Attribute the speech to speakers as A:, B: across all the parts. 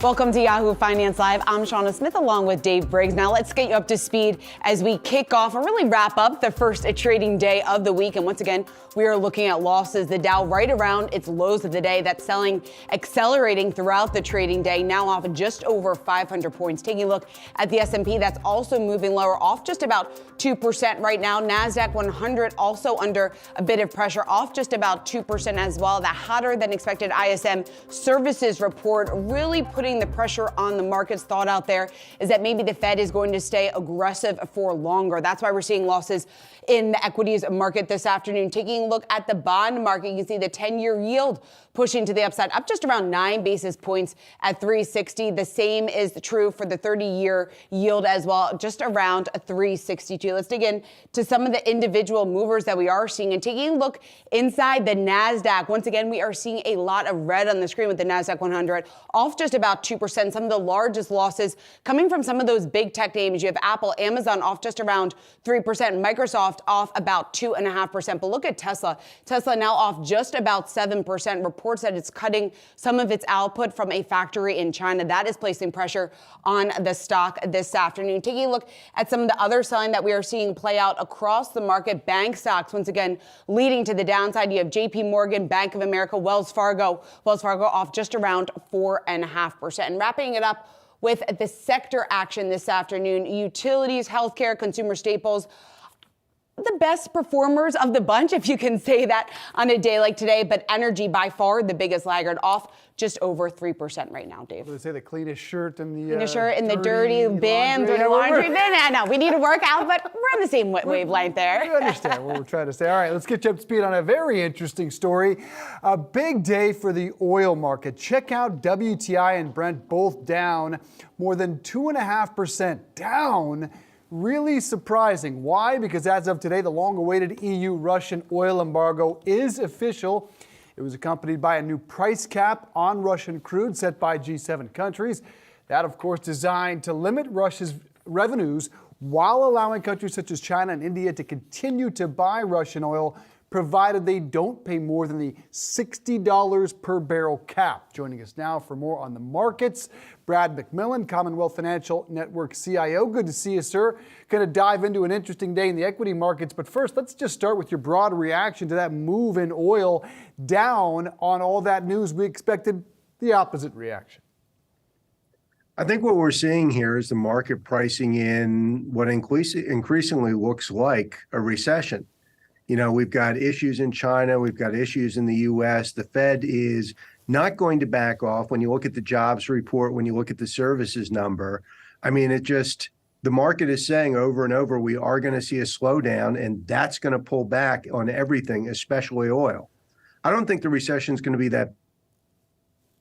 A: Welcome to Yahoo Finance Live. I'm Shauna Smith along with Dave Briggs. Now let's get you up to speed as we kick off and really wrap up the first trading day of the week. And once again, we are looking at losses. The Dow right around its lows of the day. That's selling accelerating throughout the trading day, now off just over 500 points. Taking a look at the S&P, that's also moving lower, off just about 2% right now. Nasdaq 100 also under a bit of pressure, off just about 2% as well. The hotter than expected ISM services report really putting the pressure on the markets. Thought out there is that maybe the Fed is going to stay aggressive for longer. That's why we're seeing losses in the equities market this afternoon. Taking a look at the bond market, you can see the 10-year yield pushing to the upside, up just around 9 basis points at 360. The same is true for the 30-year yield as well, just around 362. Let's dig in to some of the individual movers that we are seeing. And taking a look inside the Nasdaq, once again, we are seeing a lot of red on the screen with the Nasdaq 100 off just about 2%. Some of the largest losses coming from some of those big tech names. You have Apple, Amazon off just around 3%, Microsoft off about 2.5%. But look at Tesla. Tesla now off just about 7%. Reports that it's cutting some of its output from a factory in China. That is placing pressure on the stock this afternoon. Taking a look at some of the other selling that we are seeing play out across the market. Bank stocks, once again, leading to the downside. You have JP Morgan, Bank of America, Wells Fargo off just around 4.5%. And wrapping it up with the sector action this afternoon, utilities, healthcare, consumer staples, the best performers of the bunch, if you can say that on a day like today, but energy by far the biggest laggard, off just over 3% right now, Dave.
B: Let's say the cleanest shirt in the
A: cleanest shirt in the dirty bin, dirty laundry bin. I know we need to work out, but we're on the same wavelength there.
B: You understand what we're trying to say. All right, let's get you up to speed on a very interesting story. A big day for the oil market. Check out WTI and Brent, both down more than 2.5% down. Really surprising. Why? Because as of today, the long-awaited EU-Russian oil embargo is official. It was accompanied by a new price cap on Russian crude set by G7 countries. That, of course, designed to limit Russia's revenues while allowing countries such as China and India to continue to buy Russian oil, provided they don't pay more than the $60 per barrel cap. Joining us now for more on the markets, Brad McMillan, Commonwealth Financial Network CIO. Good to see you, sir. Going to dive into an interesting day in the equity markets. But first, let's just start with your broad reaction to that move in oil down on all that news. We expected the opposite reaction.
C: I think what we're seeing here is the market pricing in what increasingly looks like a recession. You know, we've got issues in China, we've got issues in the U.S. The Fed is not going to back off. When you look at the jobs report, when you look at the services number, I mean, the market is saying over and over, we are going to see a slowdown, and that's going to pull back on everything, especially oil. I don't think the recession is going to be that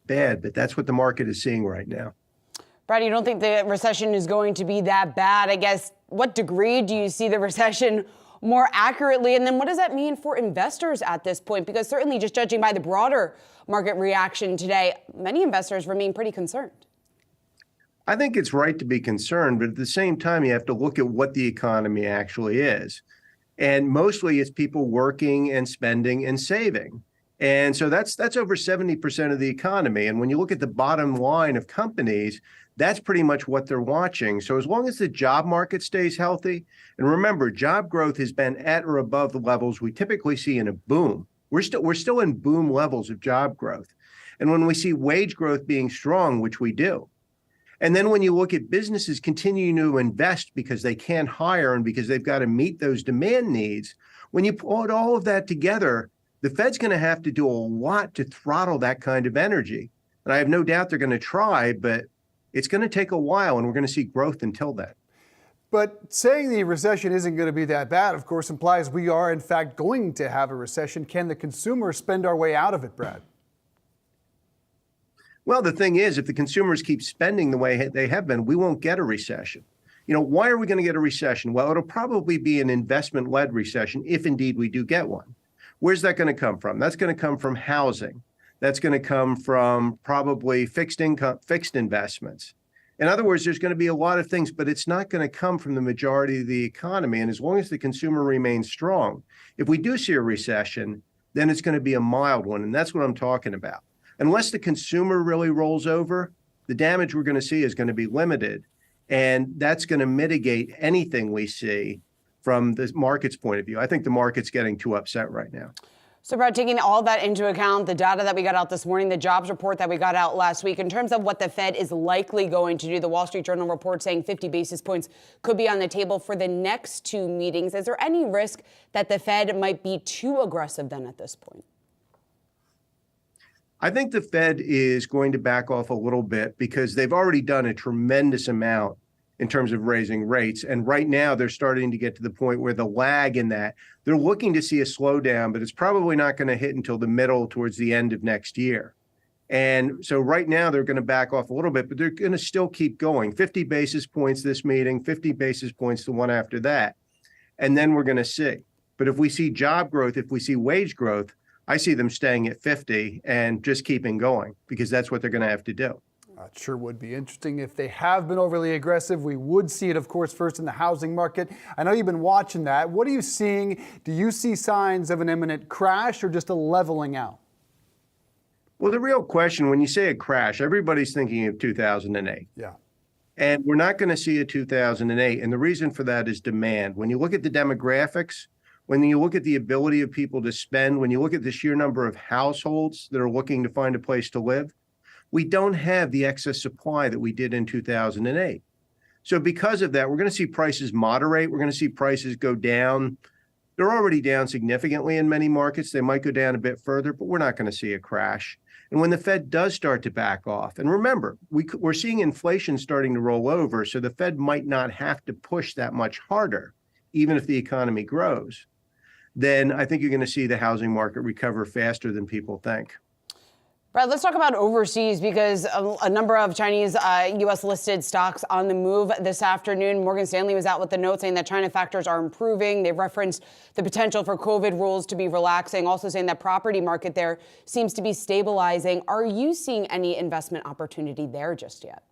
C: bad, but that's what the market is seeing right now.
A: Brad, you don't think the recession is going to be that bad? I guess, what degree do you see the recession more accurately? And then what does that mean for investors at this point? Because certainly just judging by the broader market reaction today, many investors remain pretty concerned.
C: I think it's right to be concerned, but at the same time, you have to look at what the economy actually is. And mostly it's people working and spending and saving. And so that's over 70% of the economy. And when you look at the bottom line of companies, that's pretty much what they're watching. So as long as the job market stays healthy, and remember, job growth has been at or above the levels we typically see in a boom. We're still in boom levels of job growth. And when we see wage growth being strong, which we do, and then when you look at businesses continuing to invest because they can't hire and because they've got to meet those demand needs, when you put all of that together, the Fed's going to have to do a lot to throttle that kind of energy. And I have no doubt they're going to try, but it's going to take a while, and we're going to see growth until then.
B: But saying the recession isn't going to be that bad, of course, implies we are, in fact, going to have a recession. Can the consumer spend our way out of it, Brad?
C: Well, the thing is, if the consumers keep spending the way they have been, we won't get a recession. You know, why are we going to get a recession? Well, it'll probably be an investment-led recession if indeed we do get one. Where's that going to come from? That's going to come from housing. That's going to come from probably fixed investments. In other words, there's going to be a lot of things, but it's not going to come from the majority of the economy. And as long as the consumer remains strong, if we do see a recession, then it's going to be a mild one. And that's what I'm talking about. Unless the consumer really rolls over, the damage we're going to see is going to be limited. And that's going to mitigate anything we see from the market's point of view. I think the market's getting too upset right now.
A: So, Brad, taking all that into account, the data that we got out this morning, the jobs report that we got out last week, in terms of what the Fed is likely going to do, the Wall Street Journal report saying 50 basis points could be on the table for the next two meetings. Is there any risk that the Fed might be too aggressive then at this point?
C: I think the Fed is going to back off a little bit because they've already done a tremendous amount in terms of raising rates. And right now they're starting to get to the point where the lag in that, they're looking to see a slowdown, but it's probably not going to hit until the middle towards the end of next year. And so right now they're going to back off a little bit, but they're going to still keep going. 50 basis points this meeting, 50 basis points the one after that. And then we're going to see. But if we see job growth, if we see wage growth, I see them staying at 50 and just keeping going because that's what they're going to have to do.
B: It sure would be interesting if they have been overly aggressive. We would see it, of course, first in the housing market. I know you've been watching that. What are you seeing? Do you see signs of an imminent crash or just a leveling out?
C: Well, the real question, when you say a crash, everybody's thinking of 2008.
B: Yeah.
C: And we're not going to see a 2008. And the reason for that is demand. When you look at the demographics, when you look at the ability of people to spend, when you look at the sheer number of households that are looking to find a place to live, we don't have the excess supply that we did in 2008. So because of that, we're going to see prices moderate. We're going to see prices go down. They're already down significantly in many markets. They might go down a bit further, but we're not going to see a crash. And when the Fed does start to back off, and remember, we're seeing inflation starting to roll over, so the Fed might not have to push that much harder, even if the economy grows, then I think you're going to see the housing market recover faster than people think.
A: Brad, let's talk about overseas because a number of Chinese U.S. listed stocks on the move this afternoon. Morgan Stanley was out with the note saying that China factors are improving. They referenced the potential for COVID rules to be relaxing, also saying that property market there seems to be stabilizing. Are you seeing any investment opportunity there just yet?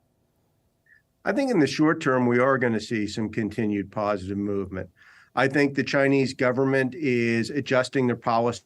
C: I think in the short term, we are going to see some continued positive movement. I think the Chinese government is adjusting their policy.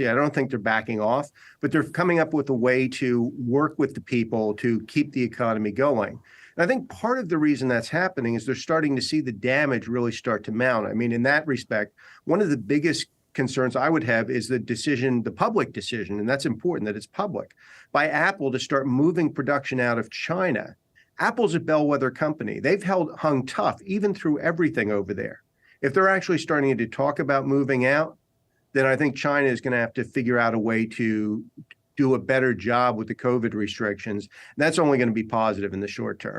C: I don't think they're backing off, but they're coming up with a way to work with the people to keep the economy going. And I think part of the reason that's happening is they're starting to see the damage really start to mount. I mean, in that respect, one of the biggest concerns I would have is the decision, the public decision, and that's important that it's public, by Apple to start moving production out of China. Apple's a bellwether company. They've hung tough even through everything over there. If they're actually starting to talk about moving out, then I think China is going to have to figure out a way to do a better job with the COVID restrictions. And that's only going to be positive in the short term.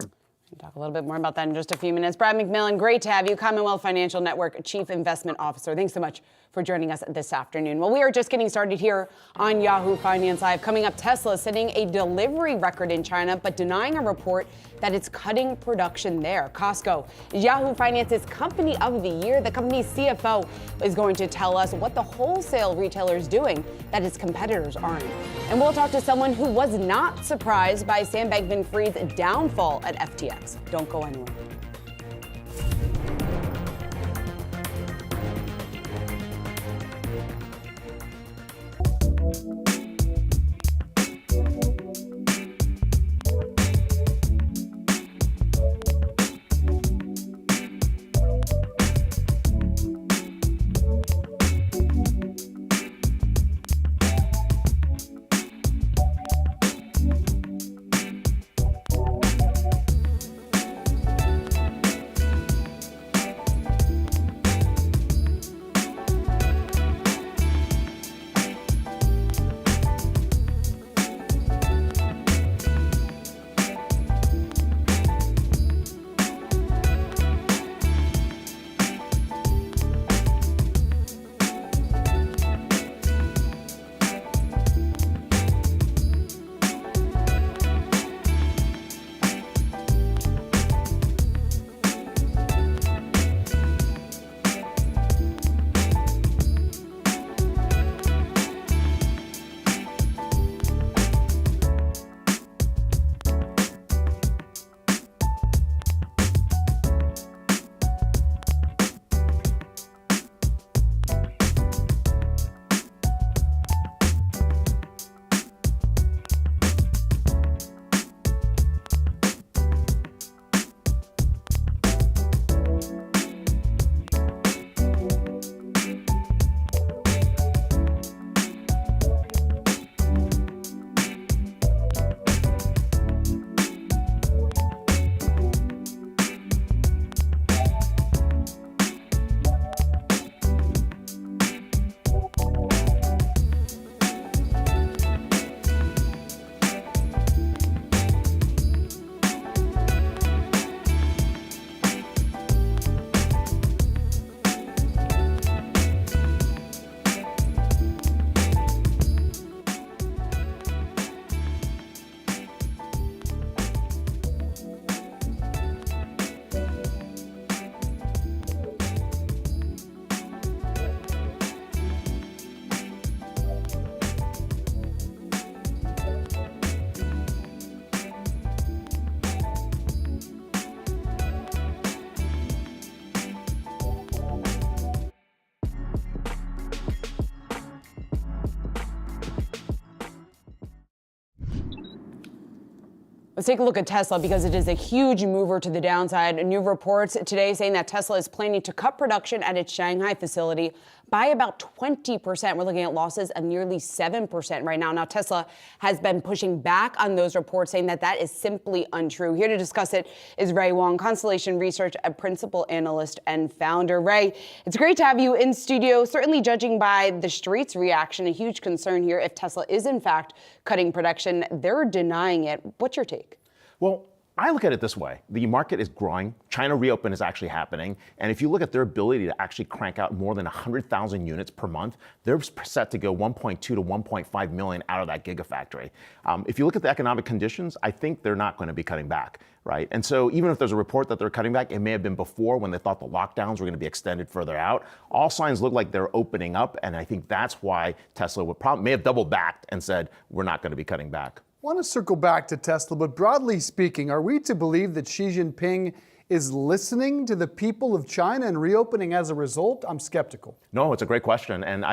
A: We'll talk a little bit more about that in just a few minutes. Brad McMillan, great to have you, Commonwealth Financial Network Chief Investment Officer. Thanks so much for joining us this afternoon. Well, we are just getting started here on Yahoo Finance Live. Coming up, Tesla setting a delivery record in China, but denying a report that it's cutting production there. Costco is Yahoo Finance's Company of the Year. The company's CFO is going to tell us what the wholesale retailer is doing that its competitors aren't. And we'll talk to someone who was not surprised by Sam Bankman-Fried's downfall at FTX. Don't go anywhere. Let's take a look at Tesla because it is a huge mover to the downside. New reports today saying that Tesla is planning to cut production at its Shanghai facility by about 20%. We're looking at losses of nearly 7% right now. Now, Tesla has been pushing back on those reports, saying that that is simply untrue. Here to discuss it is Ray Wong, Constellation Research, a principal analyst and founder. Ray, it's great to have you in studio. Certainly, judging by the street's reaction, a huge concern here. If Tesla is in fact cutting production, they're denying it. What's your take?
D: Well, I look at it this way. The market is growing. China reopen is actually happening. And if you look at their ability to actually crank out more than 100,000 units per month, they're set to go 1.2 to 1.5 million out of that gigafactory. If you look at the economic conditions, I think they're not going to be cutting back, right? And so even if there's a report that they're cutting back, it may have been before when they thought the lockdowns were going to be extended further out. All signs look like they're opening up. And I think that's why Tesla may have doubled back and said, we're not going to be cutting back.
B: I want to circle back to Tesla, but broadly speaking, are we to believe that Xi Jinping is listening to the people of China and reopening as a result? I'm skeptical.
D: No, it's a great question. And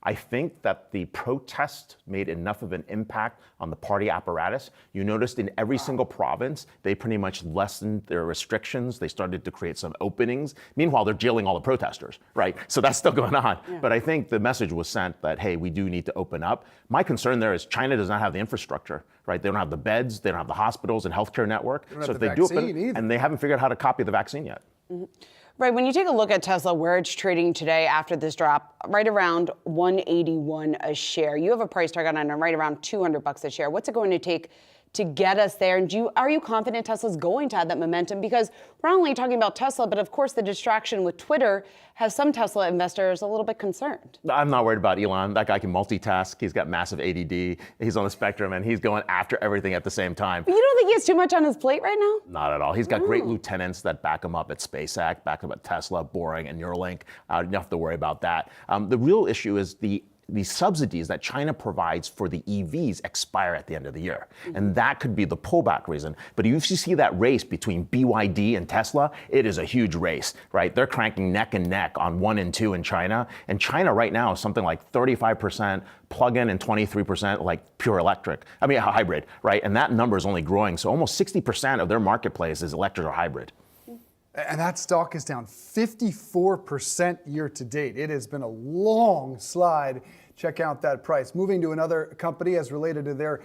D: I think that the protest made enough of an impact on the party apparatus. You noticed in every single province, they pretty much lessened their restrictions. They started to create some openings. Meanwhile, they're jailing all the protesters, right? So that's still going on. Yeah. But I think the message was sent that, hey, we do need to open up. My concern there is China does not have the infrastructure, right? They don't have the beds, they don't have the hospitals and healthcare network.
B: So if they do open,
D: and they haven't figured out how to copy the vaccine yet.
A: Mm-hmm. Right, when you take a look at Tesla, where it's trading today after this drop, right around 181 a share. You have a price target on it right around $200 a share. What's it going to take to get us there? And are you confident Tesla's going to have that momentum? Because we're not only talking about Tesla, but of course the distraction with Twitter has some Tesla investors a little bit concerned.
D: I'm not worried about Elon. That guy can multitask. He's got massive ADD. He's on the spectrum, and he's going after everything at the same time.
A: But you don't think he has too much on his plate right now?
D: Not at all. He's got great lieutenants that back him up at SpaceX, back him at Tesla, Boring, and Neuralink. You don't have to worry about that. The real issue is the subsidies that China provides for the EVs expire at the end of the year. And that could be the pullback reason. But if you see that race between BYD and Tesla, it is a huge race, right? They're cranking neck and neck on 1 and 2 in China. And China right now is something like 35% plug-in and 23% like pure electric. I mean, hybrid, right? And that number is only growing. So almost 60% of their marketplace is electric or hybrid.
B: And that stock is down 54% year to date. It has been a long slide. Check out that price. Moving to another company as related to their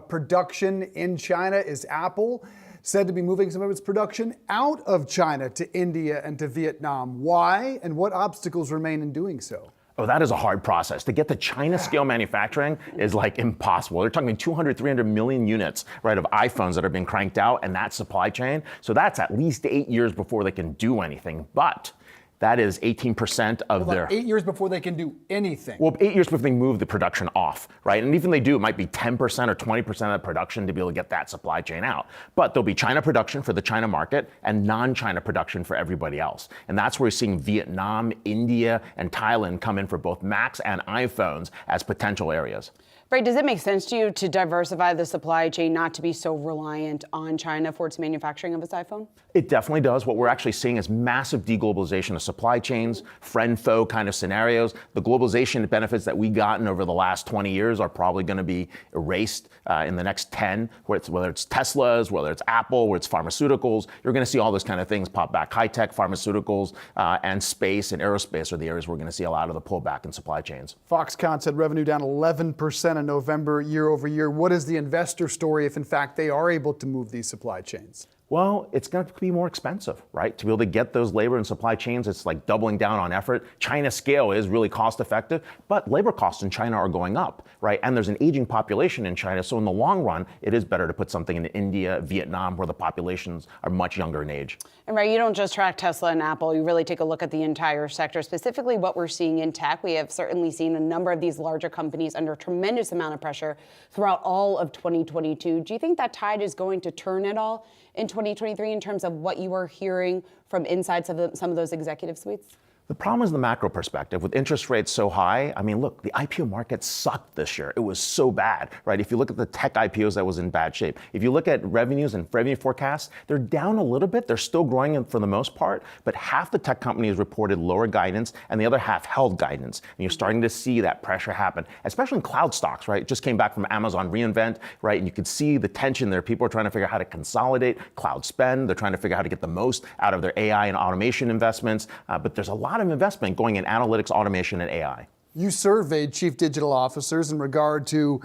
B: production in China is Apple, said to be moving some of its production out of China to India and to Vietnam. Why and what obstacles remain in doing so?
D: Oh, that is a hard process. To get to China scale manufacturing is like impossible. They're talking 200, 300 million units, right, of iPhones that are being cranked out, and that supply chain. So that's at least 8 years before they can do anything. But that is 18% of their...
B: 8 years before they can do anything.
D: Well, 8 years before they move the production off, right? And even they do, it might be 10% or 20% of production to be able to get that supply chain out. But there'll be China production for the China market and non-China production for everybody else. And that's where we're seeing Vietnam, India, and Thailand come in for both Macs and iPhones as potential areas.
A: Right, does it make sense to you to diversify the supply chain, not to be so reliant on China for its manufacturing of its iPhone?
D: It definitely does. What we're actually seeing is massive deglobalization of supply chains, friend-foe kind of scenarios. The globalization benefits that we've gotten over the last 20 years are probably going to be erased in the next 10, whether it's Teslas, whether it's Apple, whether it's pharmaceuticals. You're going to see all those kind of things pop back. High-tech, pharmaceuticals, and space and aerospace are the areas we're going to see a lot of the pullback in supply chains.
B: Foxconn said revenue down 11% in November year over year. What is the investor story if, in fact, they are able to move these supply chains?
D: Well, it's going to be more expensive, right? To be able to get those labor and supply chains, it's like doubling down on effort. China scale is really cost effective, but labor costs in China are going up, right? And there's an aging population in China. So in the long run, it is better to put something in India, Vietnam, where the populations are much younger in age.
A: And right, you don't just track Tesla and Apple, you really take a look at the entire sector, specifically what we're seeing in tech. We have certainly seen a number of these larger companies under a tremendous amount of pressure throughout all of 2022. Do you think that tide is going to turn at all in 2023 in terms of what you are hearing from inside some of those executive suites?
D: The problem is the macro perspective. With interest rates so high, I mean, look, the IPO market sucked this year. It was so bad, right? If you look at the tech IPOs, that was in bad shape. If you look at revenues and revenue forecasts, they're down a little bit. They're still growing for the most part, but half the tech companies reported lower guidance and the other half held guidance. And you're starting to see that pressure happen, especially in cloud stocks, right? It just came back from Amazon reInvent, right? And you could see the tension there. People are trying to figure out how to consolidate cloud spend. They're trying to figure out how to get the most out of their AI and automation investments. But there's a lot of investment going in analytics, automation, and AI.
B: You surveyed chief digital officers in regard to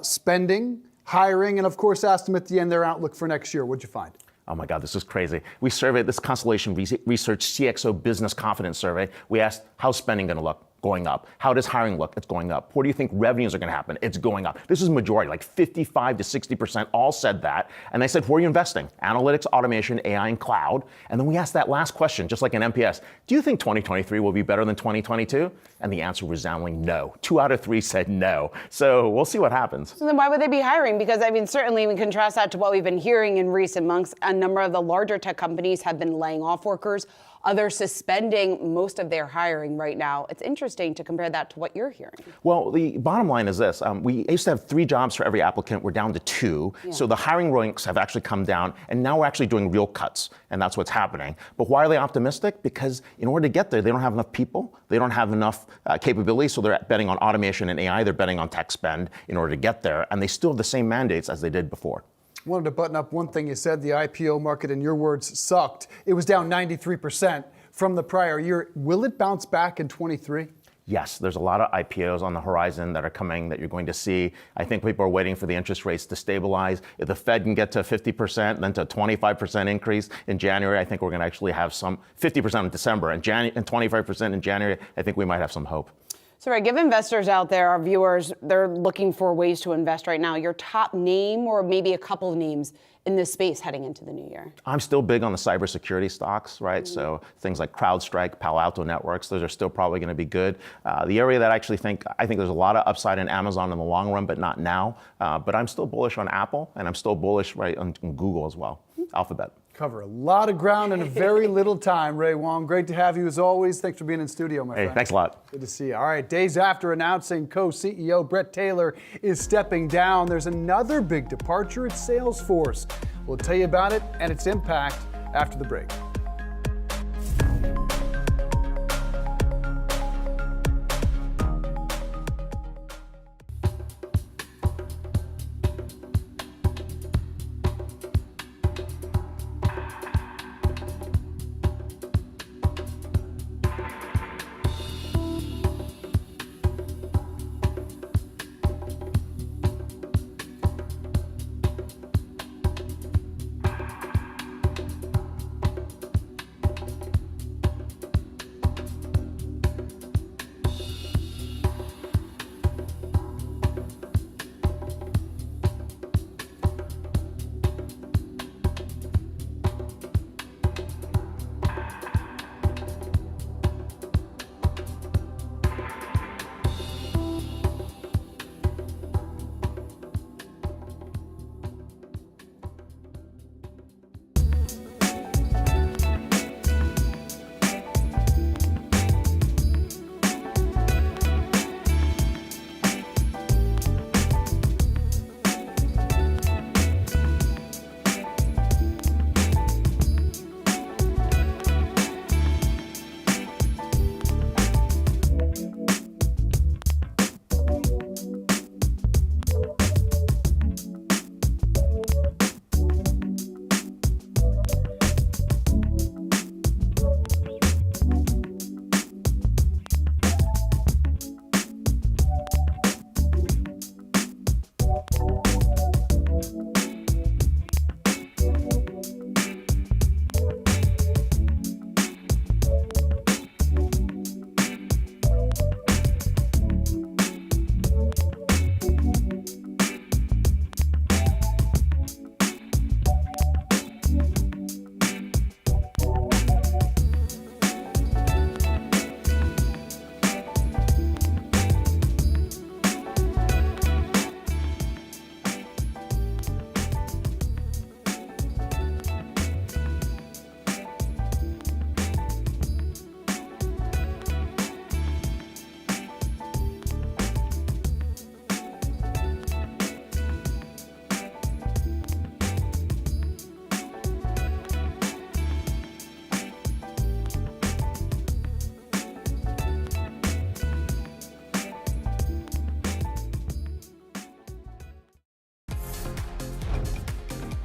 B: spending, hiring, and of course asked them at the end their outlook for next year. What'd you find?
D: Oh my God, this is crazy. We surveyed this Constellation Research CXO Business Confidence Survey. We asked, how's spending going to look? Going up. How does hiring look? It's going up. What do you think revenues are going to happen? It's going up. This is majority, like 55 to 60% all said that. And they said, where are you investing? Analytics, automation, AI, and cloud. And then we asked that last question, just like an MPS. Do you think 2023 will be better than 2022? And the answer resoundingly no. 2 out of 3 said no. So we'll see what happens.
A: So then why would they be hiring? Because I mean, certainly we contrast that to what we've been hearing in recent months. A number of the larger tech companies have been laying off workers. Others suspending most of their hiring right now. It's interesting to compare that to what you're hearing.
D: Well, the bottom line is this. We used to have 3 jobs for every applicant. We're down to 2. Yeah. So the hiring ranks have actually come down, and now we're actually doing real cuts, and that's what's happening. But why are they optimistic? Because in order to get there, they don't have enough people. They don't have enough capability, so they're betting on automation and AI. They're betting on tech spend in order to get there, and they still have the same mandates as they did before.
B: Wanted to button up one thing you said. The IPO market, in your words, sucked. It was down 93% from the prior year. Will it bounce back in 23?
D: Yes, there's a lot of IPOs on the horizon that are coming that you're going to see. I think people are waiting for the interest rates to stabilize. If the Fed can get to 50%, then to a 25% increase in January, I think we're going to actually have some 50% in December and 25% in January. I think we might have some hope.
A: So, right, give investors out there, our viewers, they're looking for ways to invest right now. Your top name or maybe a couple of names in this space heading into the new year?
D: I'm still big on the cybersecurity stocks, right? Mm-hmm. So things like CrowdStrike, Palo Alto Networks, those are still probably going to be good. The area that I think there's a lot of upside in Amazon in the long run, but not now. But I'm still bullish on Apple, and I'm still bullish on Google as well, Alphabet.
B: Cover a lot of ground in a very little time. Ray Wang, great to have you as always. Thanks for being in studio, my friend.
D: Hey, thanks a lot.
B: Good to see you. All right, days after announcing co-CEO Brett Taylor is stepping down, there's another big departure at Salesforce. We'll tell you about it and its impact after the break.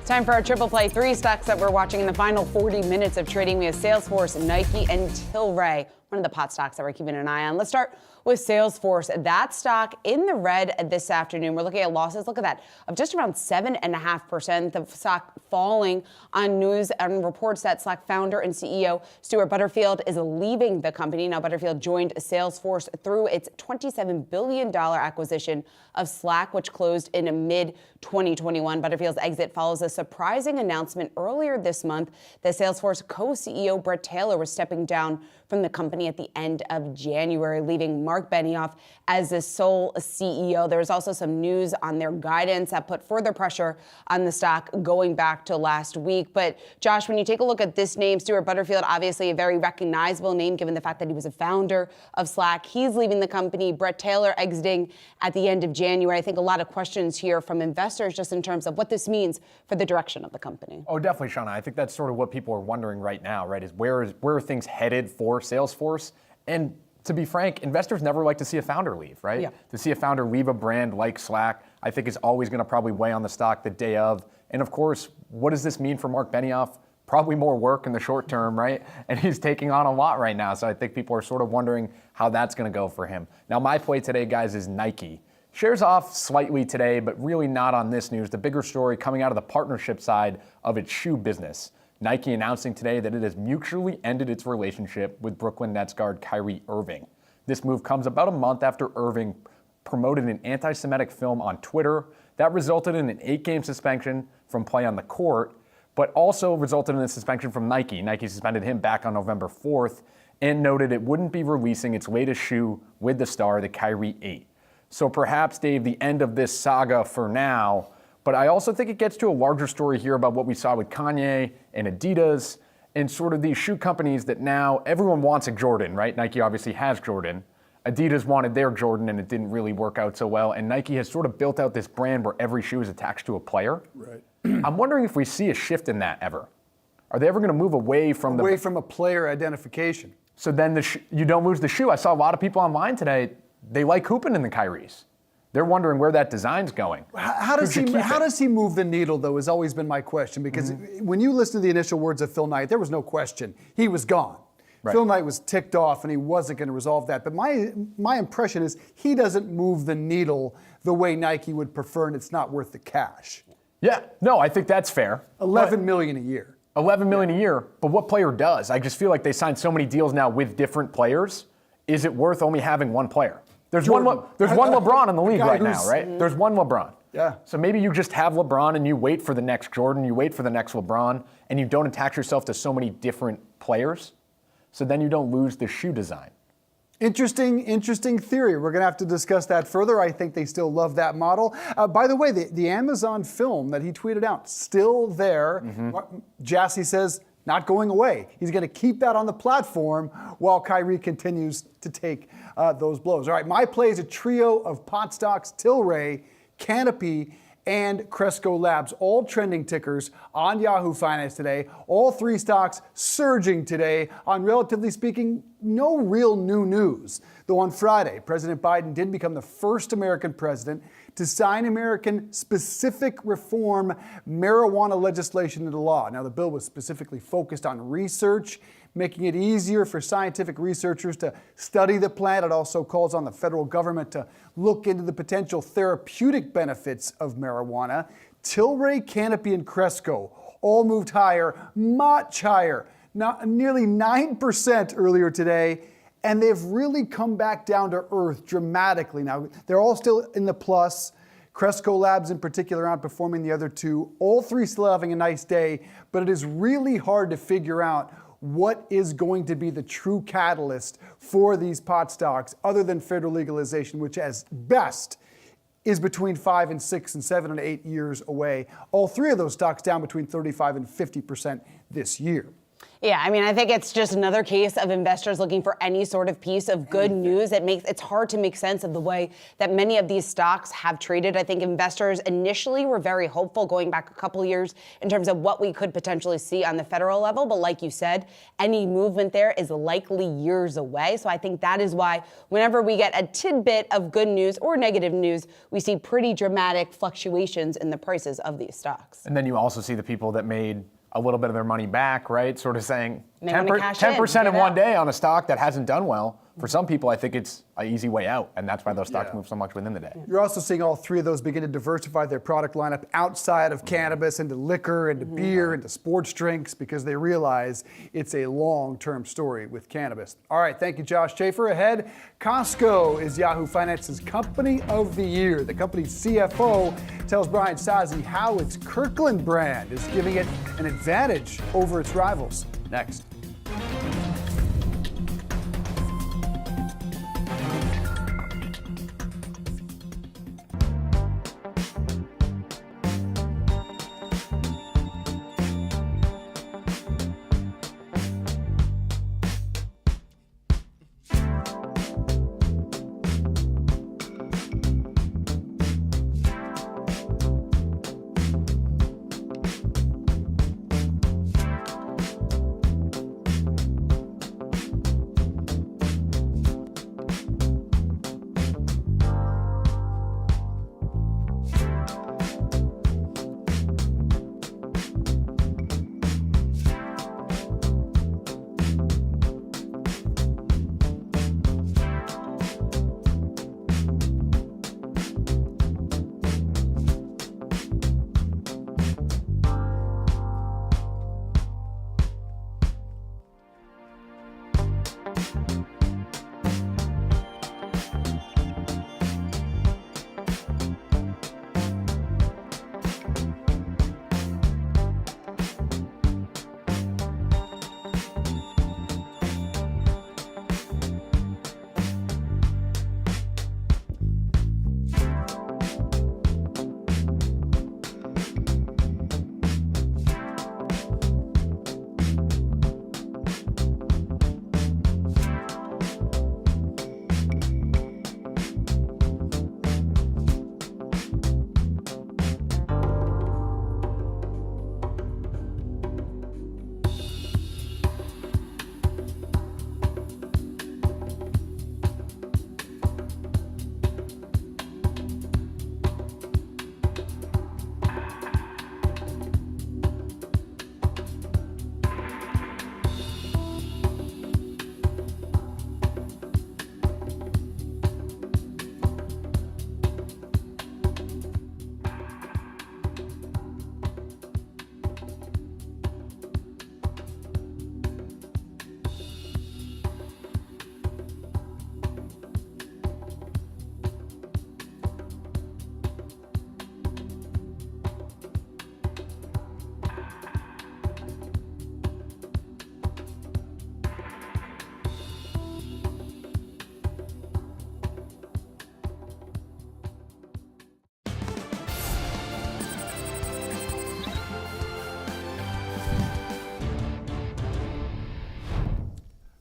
A: Time for our triple play. 3 stocks that we're watching in the final 40 minutes of trading. We have Salesforce, Nike, and Tilray, one of the pot stocks that we're keeping an eye on. Let's start with Salesforce. That stock in the red this afternoon. We're looking at losses. Look at that, of just around 7.5%. The stock falling on news and reports that Slack founder and CEO Stuart Butterfield is leaving the company. Now, Butterfield joined Salesforce through its $27 billion acquisition of Slack, which closed in mid-2021. Butterfield's exit follows a surprising announcement earlier this month that Salesforce co-CEO Bret Taylor was stepping down from the company at the end of January, leaving Mark Benioff as the sole CEO. There was also some news on their guidance that put further pressure on the stock going back to last week. But Josh, when you take a look at this name, Stuart Butterfield, obviously a very recognizable name given the fact that he was a founder of Slack. He's leaving the company. Bret Taylor exiting at the end of January. I think a lot of questions here from investors just in terms of what this means for the direction of the company.
E: Oh, definitely, Shauna. I think that's sort of what people are wondering right now, right? Is where are things headed for Salesforce? And to be frank, investors never like to see a founder leave, right?
A: Yeah.
E: To see a founder leave a brand like Slack, I think is always going to probably weigh on the stock the day of. And of course, what does this mean for Mark Benioff? Probably more work in the short term, right? And he's taking on a lot right now. So I think people are sort of wondering how that's going to go for him. Now, my play today, guys, is Nike. Shares off slightly today, but really not on this news. The bigger story coming out of the partnership side of its shoe business. Nike announcing today that it has mutually ended its relationship with Brooklyn Nets guard Kyrie Irving. This move comes about a month after Irving promoted an anti-Semitic film on Twitter. That resulted in an 8-game suspension from play on the court, but also resulted in a suspension from Nike. Nike suspended him back on November 4th and noted it wouldn't be releasing its latest shoe with the star, the Kyrie 8. So perhaps, Dave, the end of this saga for now. But I also think it gets to a larger story here about what we saw with Kanye and Adidas and sort of these shoe companies that now everyone wants a Jordan, right? Nike obviously has Jordan. Adidas wanted their Jordan and it didn't really work out so well. And Nike has sort of built out this brand where every shoe is attached to a player.
B: Right.
E: I'm wondering if we see a shift in that ever. Are they ever going to move away from
B: a player identification?
E: So then you don't lose the shoe. I saw a lot of people online today, they like hooping in the Kyries. They're wondering where that design's going.
B: How does he move the needle, though, has always been my question. Because when you listen to the initial words of Phil Knight, there was no question. He was gone. Right. Phil Knight was ticked off, and he wasn't going to resolve that. But my impression is he doesn't move the needle the way Nike would prefer, and it's not worth the cash.
E: Yeah, no, I think that's fair.
B: $11 million a year.
E: $11 million a year, but what player does? I just feel like they signed so many deals now with different players. Is it worth only having one player? There's one LeBron in the league right now, right? There's one LeBron.
B: Yeah.
E: So maybe you just have LeBron and you wait for the next Jordan, you wait for the next LeBron, and you don't attach yourself to so many different players. So then you don't lose the shoe design.
B: Interesting theory. We're going to have to discuss that further. I think they still love that model. By the way, the Amazon film that he tweeted out, still there. Jassy says, not going away. He's going to keep that on the platform while Kyrie continues to take those blows. All right, my play is a trio of pot stocks, Tilray, Canopy, and Cresco Labs, all trending tickers on Yahoo Finance today. All 3 stocks surging today on, relatively speaking, no real new news. Though on Friday, President Biden did become the first American president to sign American-specific reform marijuana legislation into law. Now, the bill was specifically focused on research, making it easier for scientific researchers to study the plant. It also calls on the federal government to look into the potential therapeutic benefits of marijuana. Tilray, Canopy, and Cresco all moved higher, much higher, nearly 9% earlier today. And they've really come back down to earth dramatically. Now, they're all still in the plus. Cresco Labs in particular outperforming the other 2. All 3 still having a nice day, but it is really hard to figure out what is going to be the true catalyst for these pot stocks other than federal legalization, which as best is between 5 and 6 and 7 and 8 years away. All 3 of those stocks down between 35 and 50% this year.
A: Yeah, I mean, I think it's just another case of investors looking for any sort of piece of good news. It's hard to make sense of the way that many of these stocks have traded. I think investors initially were very hopeful going back a couple of years in terms of what we could potentially see on the federal level. But like you said, any movement there is likely years away. So I think that is why whenever we get a tidbit of good news or negative news, we see pretty dramatic fluctuations in the prices of these stocks.
E: And then you also see the people that made a little bit of their money back, right? Sort of saying
A: 10%
E: in one day on a stock that hasn't done well. For some people, I think it's an easy way out, and that's why those stocks move so much within the day.
B: You're also seeing all three of those begin to diversify their product lineup outside of cannabis into liquor, into beer, into sports drinks, because they realize it's a long-term story with cannabis. All right, thank you, Josh Schaefer. Ahead, Costco is Yahoo Finance's Company of the Year. The company's CFO tells Brian Sazi how its Kirkland brand is giving it an advantage over its rivals. Next.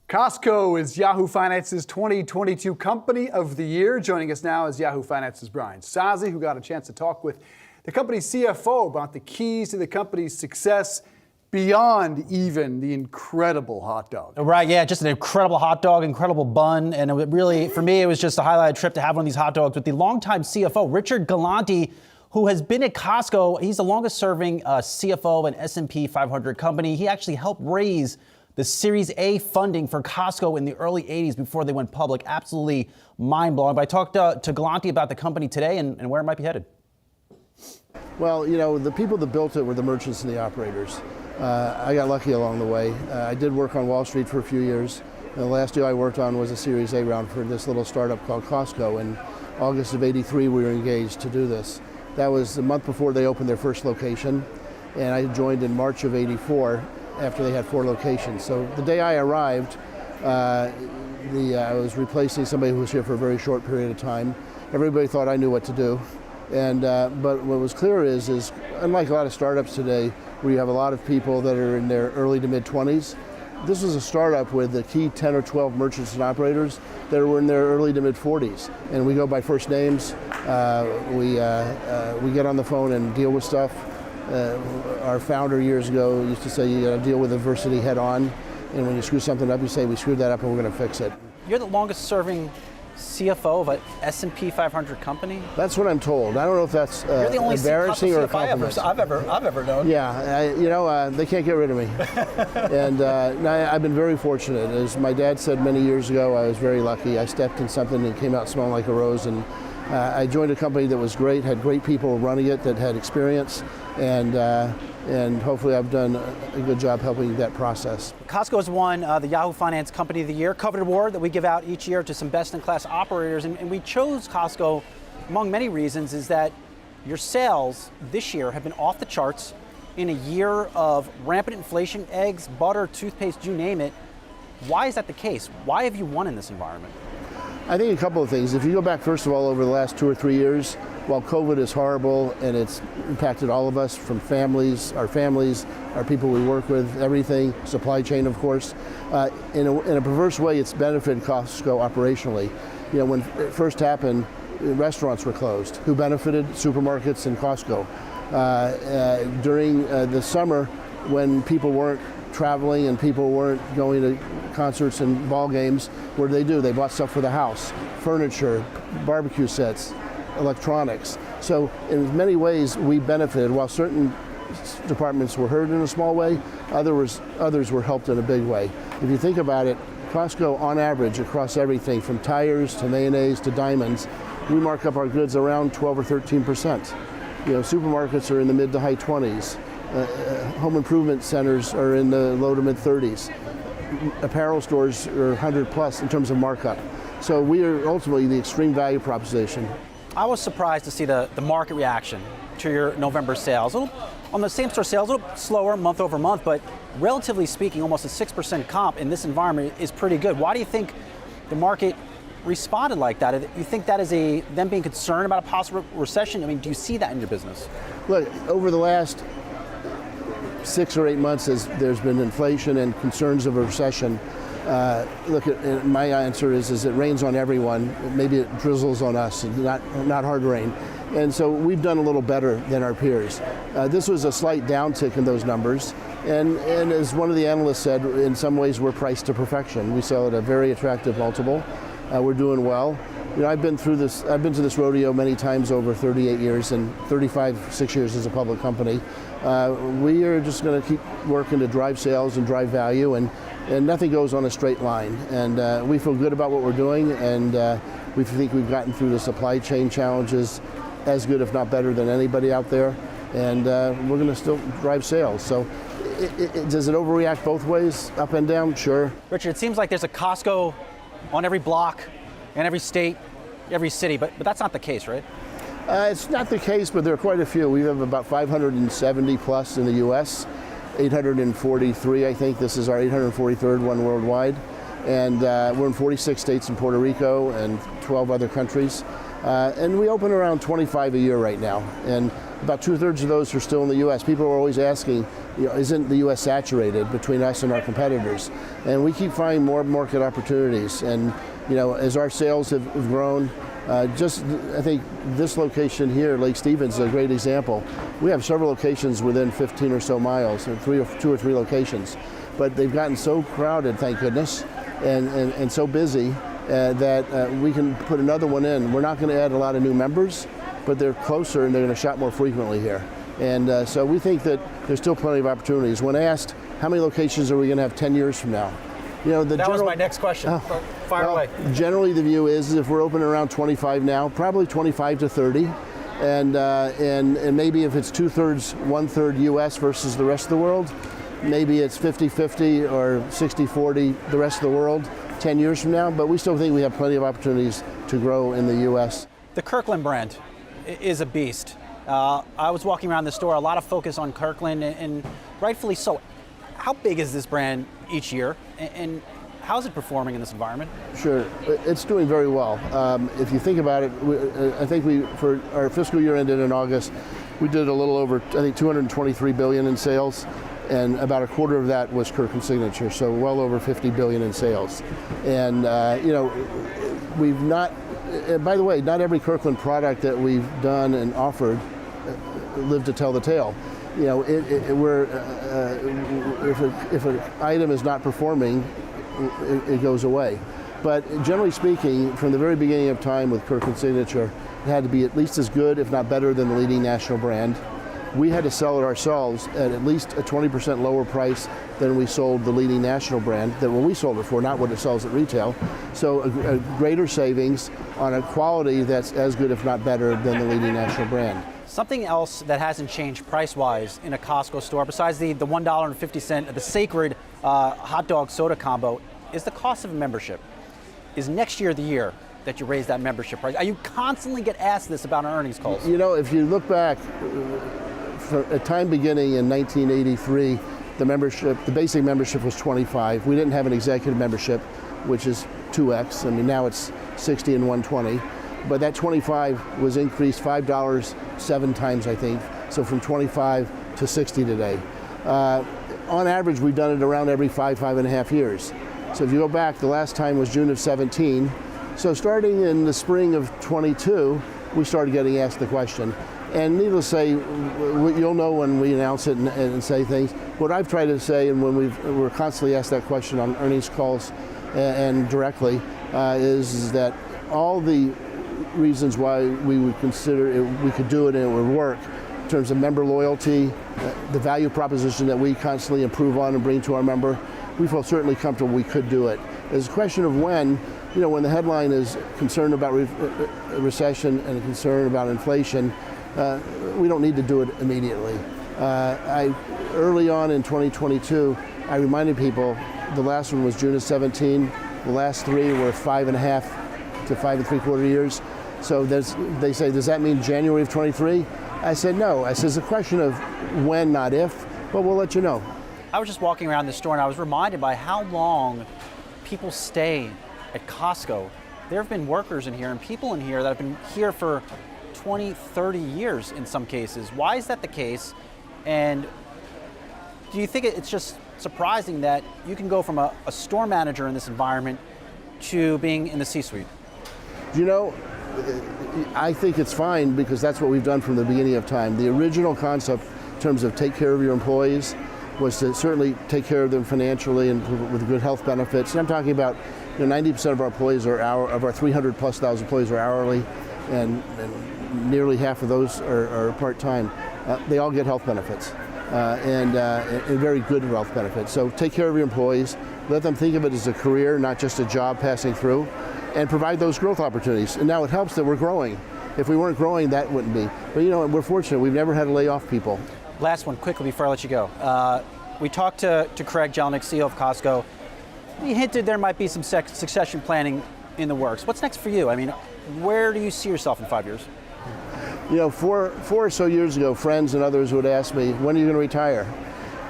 B: Costco is Yahoo Finance's 2022 Company of the Year. Joining us now is Yahoo Finance's Brian Sazi, who got a chance to talk with the company's CFO about the keys to the company's success beyond even the incredible hot dog.
F: Right, yeah, just an incredible hot dog, incredible bun, and it really, for me, it was just a highlighted trip to have one of these hot dogs with the longtime CFO, Richard Galanti, who has been at Costco. He's the longest-serving CFO of an S&P 500 company. He actually helped raise the Series A funding for Costco in the early 80s before they went public. Absolutely mind-blowing. But I talked to Galanti about the company today and where it might be headed.
G: Well, you know, the people that built it were the merchants and the operators. I got lucky along the way. I did work on Wall Street for a few years. And the last deal I worked on was a Series A round for this little startup called Costco. In August of '83, we were engaged to do this. That was the month before they opened their first location. And I joined in March of '84 after they had 4 locations. So the day I arrived, I was replacing somebody who was here for a very short period of time. Everybody thought I knew what to do. And but what was clear is unlike a lot of startups today, where you have a lot of people that are in their early to mid 20s, this was a startup with the key 10 or 12 merchants and operators that were in their early to mid 40s. And we go by first names. We get on the phone and deal with stuff. Our founder years ago used to say you got to deal with adversity head on. And when you screw something up, you say we screwed that up and we're going to fix it.
F: You're the longest serving CFO of an S&P 500 company?
G: That's what I'm told. I don't know if that's
F: You're the only
G: embarrassing or a
F: CFO
G: compliment.
F: I've ever known.
G: Yeah, they can't get rid of me. And I've been very fortunate. As my dad said many years ago, I was very lucky. I stepped in something and came out smelling like a rose. And I joined a company that was great, had great people running it that had experience. And hopefully I've done a good job helping that process.
F: Costco has won the Yahoo Finance Company of the Year, coveted award that we give out each year to some best-in-class operators. And we chose Costco, among many reasons, is that your sales this year have been off the charts in a year of rampant inflation, eggs, butter, toothpaste, you name it. Why is that the case? Why have you won in this environment?
G: I think a couple of things. If you go back, first of all, over the last 2 or 3 years, while COVID is horrible and it's impacted all of us, from families, our people we work with, everything, supply chain, of course, in a perverse way, it's benefited Costco operationally. You know, when it first happened, restaurants were closed. Who benefited? Supermarkets and Costco. During the summer, when people weren't traveling and people weren't going to concerts and ball games, what did? They bought stuff for the house, furniture, barbecue sets, electronics. So in many ways we benefited. While certain departments were hurt in a small way, others were helped in a big way. If you think about it, Costco on average across everything from tires to mayonnaise to diamonds, we mark up our goods around 12 or 13%. You know, supermarkets are in the mid to high 20s. Home improvement centers are in the low to mid 30s. Apparel stores are 100 plus in terms of markup. So we are ultimately the extreme value proposition.
F: I was surprised to see the market reaction to your November sales. On the same store sales, a little slower month over month, but relatively speaking, almost a 6% comp in this environment is pretty good. Why do you think the market responded like that? You think that is them being concerned about a possible recession? I mean, do you see that in your business?
G: Look, over the last 6 or 8 months, as there's been inflation and concerns of a recession, my answer is it rains on everyone. Maybe it drizzles on us, not hard rain. And so we've done a little better than our peers. This was a slight downtick in those numbers. And as one of the analysts said, in some ways we're priced to perfection. We sell at a very attractive multiple. We're doing well. You know, I've been to this rodeo many times over 38 years and 6 years as a public company. We are just going to keep working to drive sales and drive value, and nothing goes on a straight line. And we feel good about what we're doing, and we think we've gotten through the supply chain challenges as good, if not better, than anybody out there. And we're going to still drive sales. So does it overreact both ways, up and down? Sure.
F: Richard, it seems like there's a Costco on every block, in every state, every city, but that's not the case, right?
G: It's not the case, but there are quite a few. We have about 570 plus in the U.S., 843, I think. This is our 843rd one worldwide. And we're in 46 states in Puerto Rico and 12 other countries. And we open around 25 a year right now. And about 2/3 of those are still in the U.S. People are always asking, isn't the U.S. saturated between us and our competitors? And we keep finding more market opportunities. And as our sales have grown, I think this location here, Lake Stevens, is a great example. We have several locations within 15 or so miles, two or three locations. But they've gotten so crowded, thank goodness, and so busy that we can put another one in. We're not going to add a lot of new members, but they're closer and they're going to shop more frequently here. And so we think that there's still plenty of opportunities. When asked, how many locations are we going to have 10 years from now?
F: That was my next question. Fire away.
G: Generally, the view is if we're open around 25 now, probably 25 to 30. And maybe if it's 2/3, 1/3 U.S. versus the rest of the world, maybe it's 50-50 or 60-40 the rest of the world 10 years from now. But we still think we have plenty of opportunities to grow in the U.S.
F: The Kirkland brand is a beast. I was walking around the store, a lot of focus on Kirkland, and rightfully so. How big is this brand each year? And How's it performing in this environment?
G: Sure, it's doing very well. If you think about it, I think for our fiscal year ended in August, we did a little over, I think, 223 billion in sales, and about a quarter of that was Kirkland Signature, so well over 50 billion in sales. And we've not, by the way, not every Kirkland product that we've done and offered lived to tell the tale. If an item is not performing, it goes away. But generally speaking, from the very beginning of time with Kirkland Signature, it had to be at least as good, if not better, than the leading national brand. We had to sell it ourselves at least a 20% lower price than we sold the leading national brand, that when we sold it for, not what it sells at retail. So a greater savings on a quality that's as good, if not better, than the leading national brand.
F: Something else that hasn't changed price-wise in a Costco store, besides the $1.50, the sacred hot dog soda combo, is the cost of a membership. Is next year the year that you raise that membership price? You constantly get asked this about our earnings calls.
G: If you look back, at time beginning in 1983, the basic membership was $25. We didn't have an executive membership, which is 2x. I mean, now it's $60 and $120. But that $25 was increased $5 7 times, I think. So from $25 to $60 today. On average, we've done it around every 5.5 years. So if you go back, the last time was June of 17. So starting in the spring of 22, we started getting asked the question. And needless to say, you'll know when we announce it and say things. What I've tried to say, and when we're constantly asked that question on earnings calls and directly, is that all the reasons why we would consider we could do it and it would work in terms of member loyalty, the value proposition that we constantly improve on and bring to our member, we feel certainly comfortable we could do it. It's a question of when the headline is concerned about recession and concern about inflation, we don't need to do it immediately. Early on in 2022, I reminded people the last one was June of 17, the last 3 were 5.5 to 5 3/4 years. So they say, does that mean January of 23? I said, no. I said, it's a question of when, not if, but we'll let you know.
F: I was just walking around the store and I was reminded by how long people stay at Costco. There have been workers in here and people in here that have been here for 20, 30 years in some cases. Why is that the case? And do you think it's just surprising that you can go from a store manager in this environment to being in the C-suite?
G: I think it's fine because that's what we've done from the beginning of time. The original concept in terms of take care of your employees was to certainly take care of them financially and with good health benefits. And I'm talking about 90% of our employees of our 300,000+ employees are hourly, and nearly half of those are part-time. They all get health benefits and very good health benefits. So take care of your employees, let them think of it as a career, not just a job passing through, and provide those growth opportunities. And now it helps that we're growing. If we weren't growing, that wouldn't be. But we're fortunate. We've never had to lay off people.
F: Last one, quickly, before I let you go. We talked to Craig Jelinek, CEO of Costco. He hinted there might be some succession planning in the works. What's next for you? I mean, where do you see yourself in 5 years?
G: 4 or so years ago, friends and others would ask me, when are you going to retire?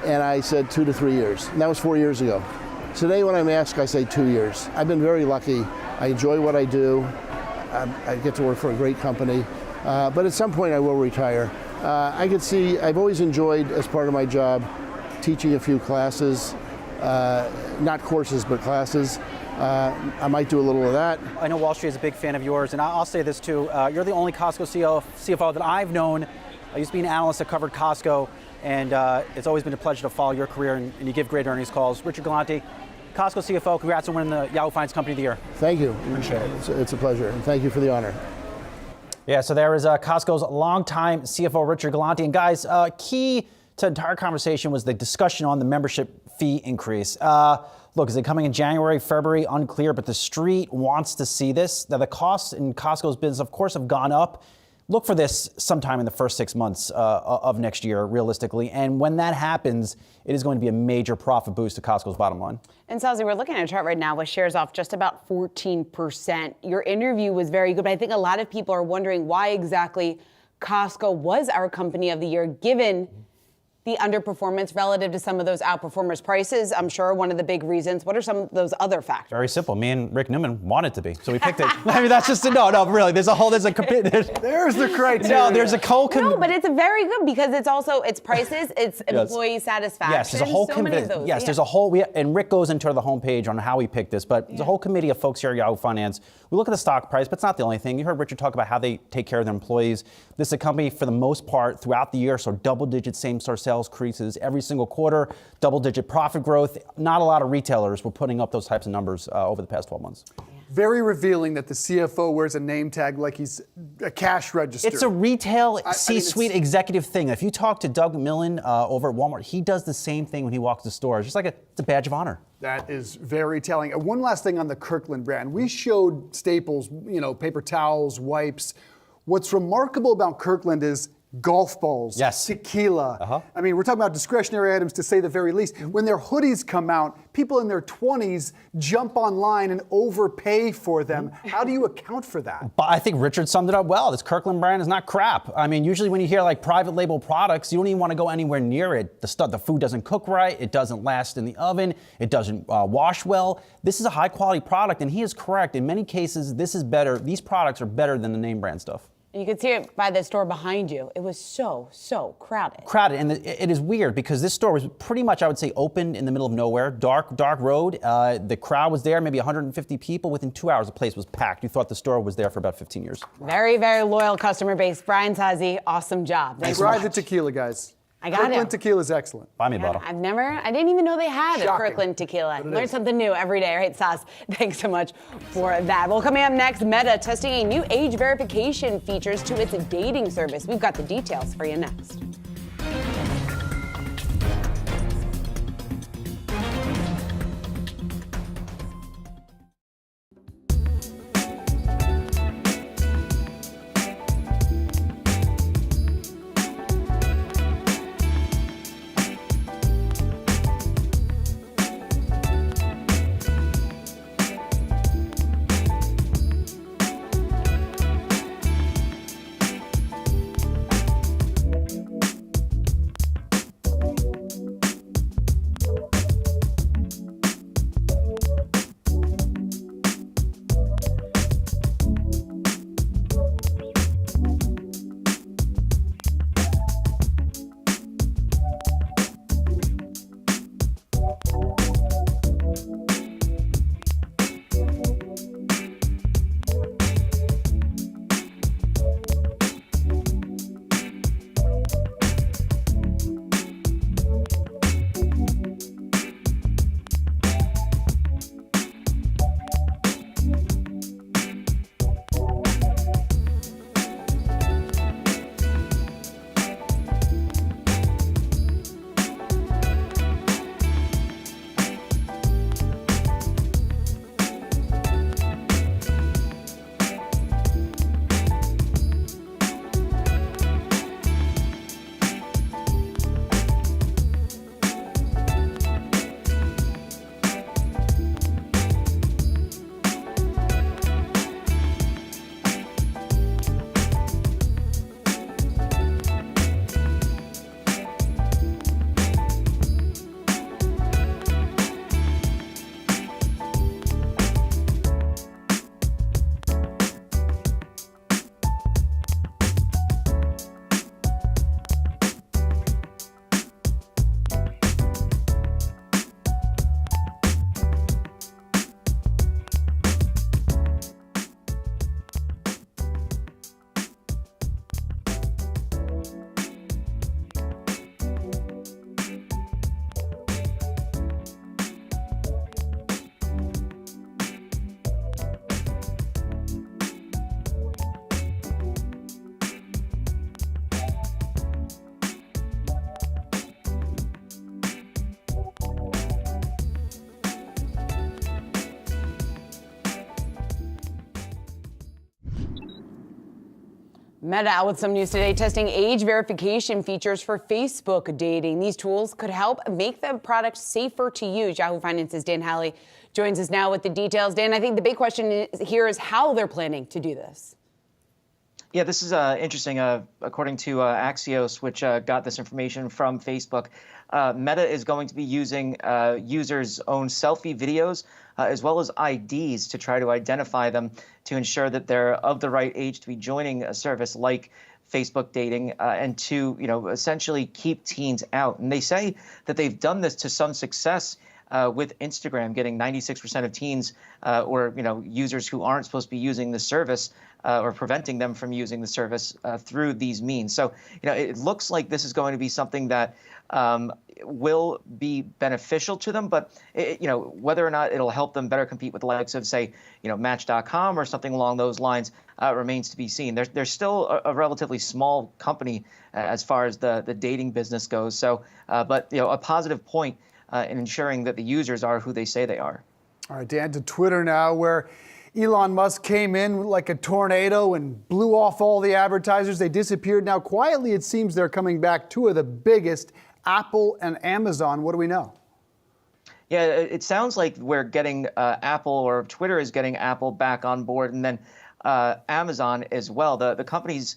G: And I said 2 to 3 years. And that was 4 years ago. Today, when I'm asked, I say 2 years. I've been very lucky. I enjoy what I do. I get to work for a great company. But at some point, I will retire. I could see, I've always enjoyed, as part of my job, teaching a few classes, not courses, but classes. I might do a little of that.
F: I know Wall Street is a big fan of yours, and I'll say this too. You're the only Costco CFO that I've known. I used to be an analyst that covered Costco, and it's always been a pleasure to follow your career, and you give great earnings calls. Richard Galante, Costco CFO, congrats on winning the Yahoo Finance Company of the Year.
G: Thank you.
F: Appreciate it.
G: It's a pleasure, and thank you for the honor.
F: Yeah, so there is Costco's longtime CFO, Richard Galante. And guys, key to the entire conversation was the discussion on the membership fee increase. Look, is it coming in January, February? Unclear, but the street wants to see this. Now, the costs in Costco's business, of course, have gone up. Look for this sometime in the first 6 months of next year, realistically. And when that happens, it is going to be a major profit boost to Costco's bottom line.
A: And Sazi, we're looking at a chart right now with shares off just about 14%. Your interview was very good, but I think a lot of people are wondering why exactly Costco was our company of the year, given the underperformance relative to some of those outperformers' prices? I'm sure one of the big reasons. What are some of those other factors?
F: Very simple. Me and Rick Newman wanted to be, so we picked it. I mean, that's just no, really. There's a
B: There's the criteria.
F: No, there's a
A: No, but it's very good because it's prices, it's employee satisfaction.
F: Yes, there's a whole
A: committee.
F: Yes, there's a whole. And Rick goes into the homepage on how we picked this, but there's a whole committee of folks here at Yahoo Finance. We look at the stock price, but it's not the only thing. You heard Richard talk about how they take care of their employees. This is a company, for the most part, throughout the year, so double-digit same-store sales increases every single quarter, double-digit profit growth. Not a lot of retailers were putting up those types of numbers over the past 12 months.
B: Very revealing that the CFO wears a name tag like he's a cash register.
F: It's a retail C-suite executive thing. If you talk to Doug Millen over at Walmart, he does the same thing when he walks the store. It's just like it's a badge of honor.
B: That is very telling. One last thing on the Kirkland brand. We showed staples, paper towels, wipes. What's remarkable about Kirkland is golf balls, tequila. I mean, we're talking about discretionary items to say the very least. When their hoodies come out, people in their 20s jump online and overpay for them. How do you account for that?
F: But I think Richard summed it up well. This Kirkland brand is not crap. I mean, usually when you hear like private label products, you don't even want to go anywhere near it. The food doesn't cook right. It doesn't last in the oven. It doesn't wash well. This is a high quality product, and he is correct. In many cases, this is better. These products are better than the name brand stuff.
A: You could see it by the store behind you. It was so crowded.
F: And it is weird because this store was pretty much, I would say, open in the middle of nowhere, dark road. The crowd was there, maybe 150 people. Within 2 hours, the place was packed. You thought the store was there for about 15 years.
A: Very, very loyal customer base. Brian Tazi, awesome job. Thanks so much.
B: Try the tequila, guys.
A: I got it.
B: Kirkland tequila is excellent.
F: Buy me a bottle.
A: I didn't even know they had a Kirkland tequila. Learn something new every day, right, Sas? Thanks so much for that. Well, coming up next, Meta testing a new age verification features to its dating service. We've got the details for you next. Meta out with some news today, testing age verification features for Facebook dating. These tools could help make the product safer to use. Yahoo Finance's Dan Halley joins us now with the details. Dan, I think the big question here is how they're planning to do this.
H: Yeah, this is interesting. According to Axios, which got this information from Facebook, Meta is going to be using users' own selfie videos as well as IDs to try to identify them to ensure that they're of the right age to be joining a service like Facebook dating and to, essentially keep teens out. And they say that they've done this to some success with Instagram, getting 96% of teens or users who aren't supposed to be using the service or preventing them from using the service through these means. So, it looks like this is going to be something that will be beneficial to them, but whether or not it'll help them better compete with the likes of, say, Match.com or something along those lines remains to be seen. They're still a relatively small company as far as the dating business goes. So, but a positive point in ensuring that the users are who they say they are.
B: All right, Dan, to Twitter now, where Elon Musk came in like a tornado and blew off all the advertisers. They disappeared. Now, quietly, it seems they're coming back. Two of the biggest, Apple and Amazon. What do we know?
H: Yeah, it sounds like we're getting Apple, or Twitter is getting Apple back on board, and then Amazon as well. The companies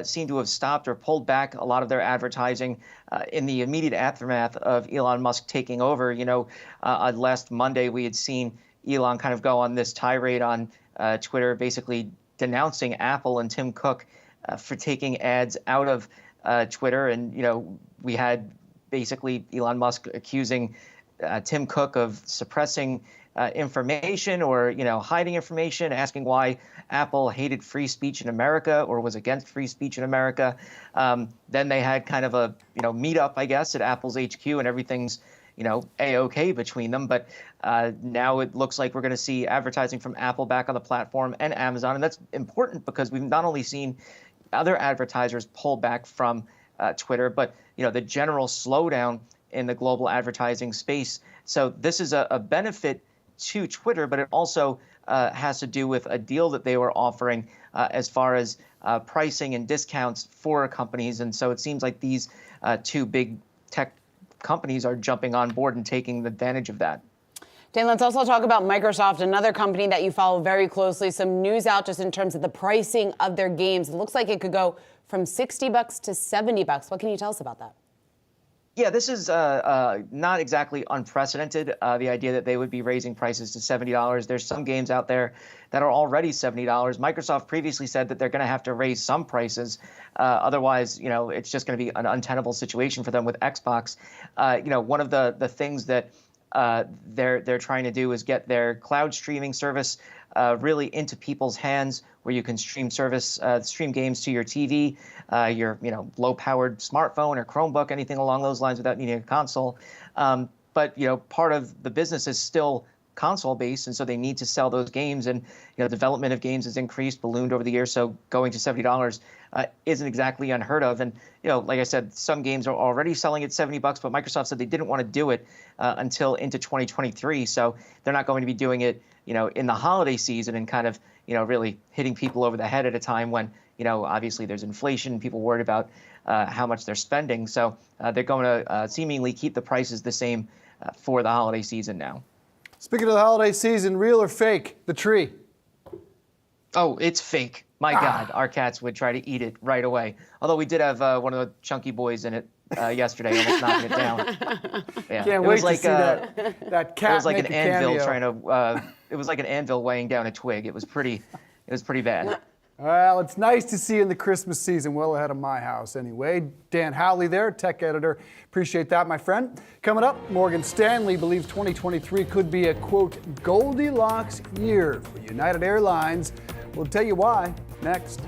H: seem to have stopped or pulled back a lot of their advertising in the immediate aftermath of Elon Musk taking over. Last Monday, we had seen Elon kind of go on this tirade on Twitter, basically denouncing Apple and Tim Cook for taking ads out of Twitter. And, we had basically Elon Musk accusing Tim Cook of suppressing information or, hiding information, asking why Apple hated free speech in America or was against free speech in America. Then they had kind of a, meetup, I guess, at Apple's HQ, and everything's, A-OK between them. But now it looks like we're going to see advertising from Apple back on the platform and Amazon. And that's important because we've not only seen other advertisers pull back from Twitter, but, the general slowdown in the global advertising space. So this is a benefit to Twitter, but it also has to do with a deal that they were offering as far as pricing and discounts for companies. And so it seems like these two big tech companies are jumping on board and taking advantage of that.
A: Dan, let's also talk about Microsoft, another company that you follow very closely. Some news out just in terms of the pricing of their games. It looks like it could go from $60 to $70. What can you tell us about that?
H: Yeah, this is not exactly unprecedented, the idea that they would be raising prices to $70. There's some games out there that are already $70. Microsoft previously said that they're going to have to raise some prices. Otherwise, it's just going to be an untenable situation for them with Xbox. One of the things that they're trying to do is get their cloud streaming service really into people's hands, where you can stream games to your TV, your low-powered smartphone or Chromebook, anything along those lines, without needing a console. But part of the business is still console-based, and so they need to sell those games. And development of games has increased, ballooned over the years. So going to $70 isn't exactly unheard of. And like I said, some games are already selling at $70, but Microsoft said they didn't want to do it until into 2023. So they're not going to be doing it, in the holiday season and kind of, really hitting people over the head at a time when, obviously there's inflation, people worried about how much they're spending. So they're going to seemingly keep the prices the same for the holiday season now.
B: Speaking of the holiday season, real or fake, the tree?
H: Oh, it's fake. My God, our cats would try to eat it right away. Although we did have one of the chunky boys in it yesterday, almost knocking it down. Yeah.
B: Can't wait to see that cat.
H: It was like an anvil
B: cameo.
H: trying to. It was like an anvil weighing down a twig. It was pretty bad.
B: Well, it's nice to see you in the Christmas season, well ahead of my house anyway. Dan Howley there, tech editor. Appreciate that, my friend. Coming up, Morgan Stanley believes 2023 could be a, quote, Goldilocks year for United Airlines. We'll tell you why next.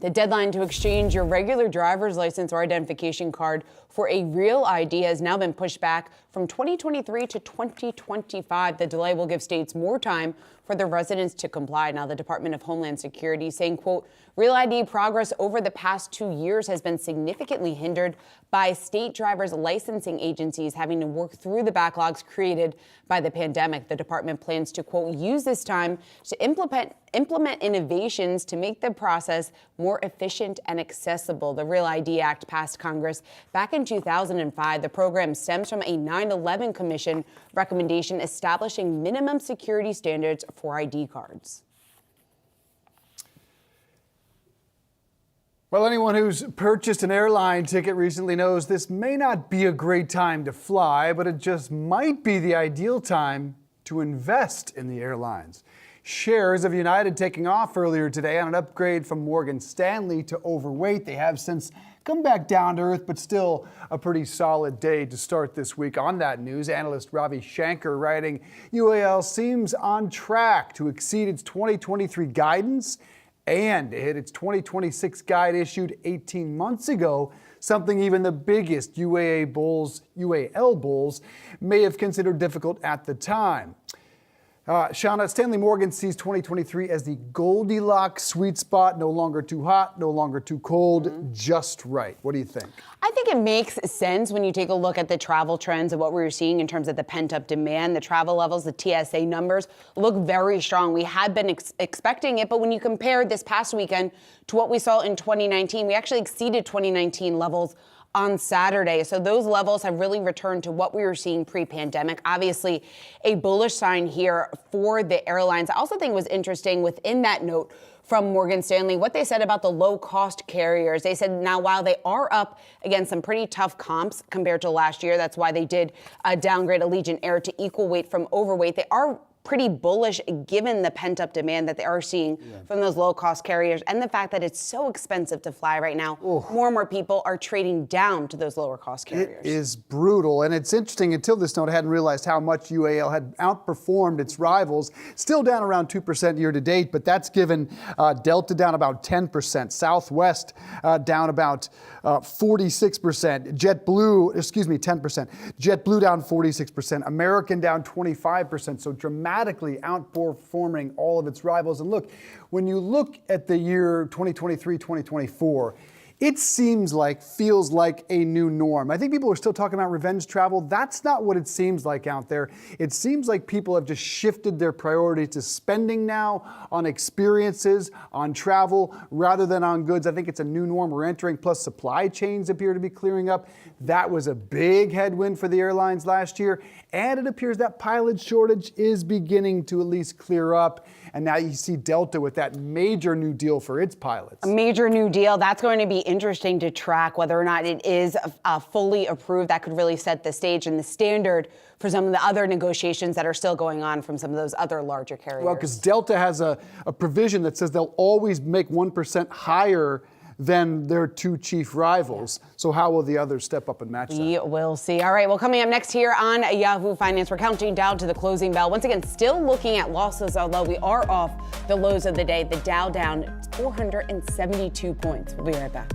A: The deadline to exchange your regular driver's license or identification card for a real ID has now been pushed back from 2023 to 2025. The delay will give states more time for their residents to comply. Now, the Department of Homeland Security saying, quote, real ID progress over the past 2 years has been significantly hindered by state drivers' licensing agencies having to work through the backlogs created by the pandemic. The department plans to, quote, use this time to implement innovations to make the process more efficient and accessible. The Real ID Act passed Congress back in 2005. The program stems from a 9/11 Commission recommendation establishing minimum security standards for ID cards.
B: Well, anyone who's purchased an airline ticket recently knows this may not be a great time to fly, but it just might be the ideal time to invest in the airlines. Shares of United taking off earlier today on an upgrade from Morgan Stanley to overweight. They have since come back down to earth, but still a pretty solid day to start this week. On that news, analyst Ravi Shankar writing, UAL seems on track to exceed its 2023 guidance and to hit its 2026 guide issued 18 months ago, something even the biggest UAL bulls may have considered difficult at the time. Shauna, Stanley Morgan sees 2023 as the Goldilocks sweet spot, no longer too hot, no longer too cold, just right. What do you think?
A: I think it makes sense when you take a look at the travel trends of what we're seeing in terms of the pent-up demand. The travel levels, the TSA numbers look very strong. We had been expecting it, but when you compare this past weekend to what we saw in 2019, we actually exceeded 2019 levels on Saturday. So those levels have really returned to what we were seeing pre-pandemic. Obviously, a bullish sign here for the airlines. I also think it was interesting within that note from Morgan Stanley, what they said about the low-cost carriers. They said now while they are up against some pretty tough comps compared to last year, that's why they did downgrade Allegiant Air to equal weight from overweight. They are pretty bullish given the pent-up demand that they are seeing from those low-cost carriers and the fact that it's so expensive to fly right now. More and more people are trading down to those lower-cost carriers.
B: It is brutal, and it's interesting. Until this note, I hadn't realized how much UAL had outperformed its rivals. Still down around 2% year-to-date, but that's given Delta down about 10%, Southwest down about 46%, JetBlue, 10%, JetBlue down 46%, American down 25%, so dramatically outperforming all of its rivals. And look, when you look at the year 2023, 2024, it feels like a new norm. I think people are still talking about revenge travel. That's not what it seems like out there. It seems like people have just shifted their priority to spending now on experiences, on travel, rather than on goods. I think it's a new norm we're entering, plus supply chains appear to be clearing up. That was a big headwind for the airlines last year, and it appears that pilot shortage is beginning to at least clear up. And now you see Delta with that major new deal for its pilots.
A: A major new deal. That's going to be interesting to track whether or not it is fully approved. That could really set the stage and the standard for some of the other negotiations that are still going on from some of those other larger carriers.
B: Well, because Delta has a provision that says they'll always make 1% higher than their two chief rivals. So how will the others step up and match that?
A: We will see. All right, well, coming up next here on Yahoo Finance, we're counting down to the closing bell. Once again, still looking at losses, although we are off the lows of the day. The Dow down 472 points. We'll be right back.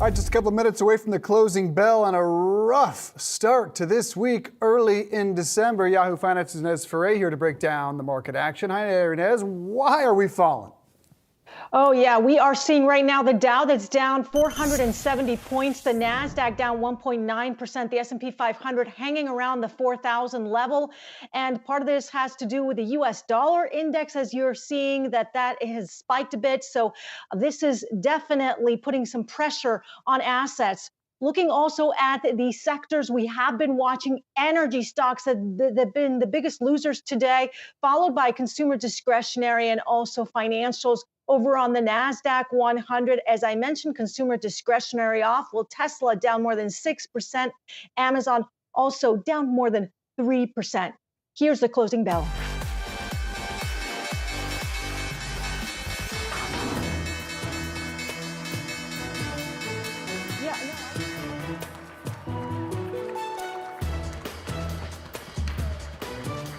B: All right, just a couple of minutes away from the closing bell and a rough start to this week early in December. Yahoo Finance's Inez Ferre here to break down the market action. Hi there, Inez. Why are we falling?
I: Oh, yeah, we are seeing right now the Dow that's down 470 points, the Nasdaq down 1.9%, the S&P 500 hanging around the 4,000 level. And part of this has to do with the U.S. dollar index, as you're seeing that has spiked a bit. So this is definitely putting some pressure on assets. Looking also at the sectors we have been watching, energy stocks that have been the biggest losers today, followed by consumer discretionary and also financials. Over on the Nasdaq 100, as I mentioned, consumer discretionary off. Well, Tesla down more than 6%. Amazon also down more than 3%. Here's the closing bell.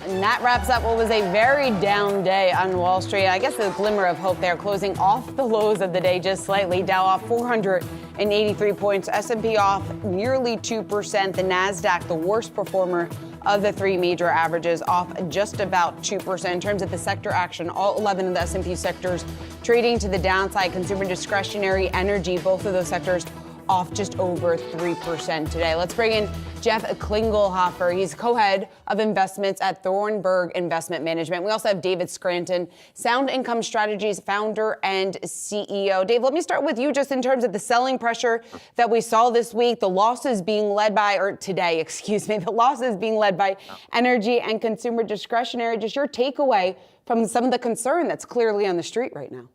A: And that wraps up what was a very down day on Wall Street. I guess a glimmer of hope there, closing off the lows of the day just slightly. Dow off 483 points, S&P off nearly 2%. The Nasdaq, the worst performer of the three major averages, off just about 2%. In terms of the sector action, all 11 of the S&P sectors trading to the downside. Consumer discretionary, energy, both of those sectors off just over 3% today. Let's bring in Jeff Klingelhofer. He's co-head of investments at Thornburg Investment Management. We also have David Scranton, Sound Income Strategies founder and CEO. Dave, let me start with you just in terms of the selling pressure that we saw this week, the losses being led by, or today, excuse me, the losses being led by energy and consumer discretionary. Just your takeaway from some of the concern that's clearly on the street right now.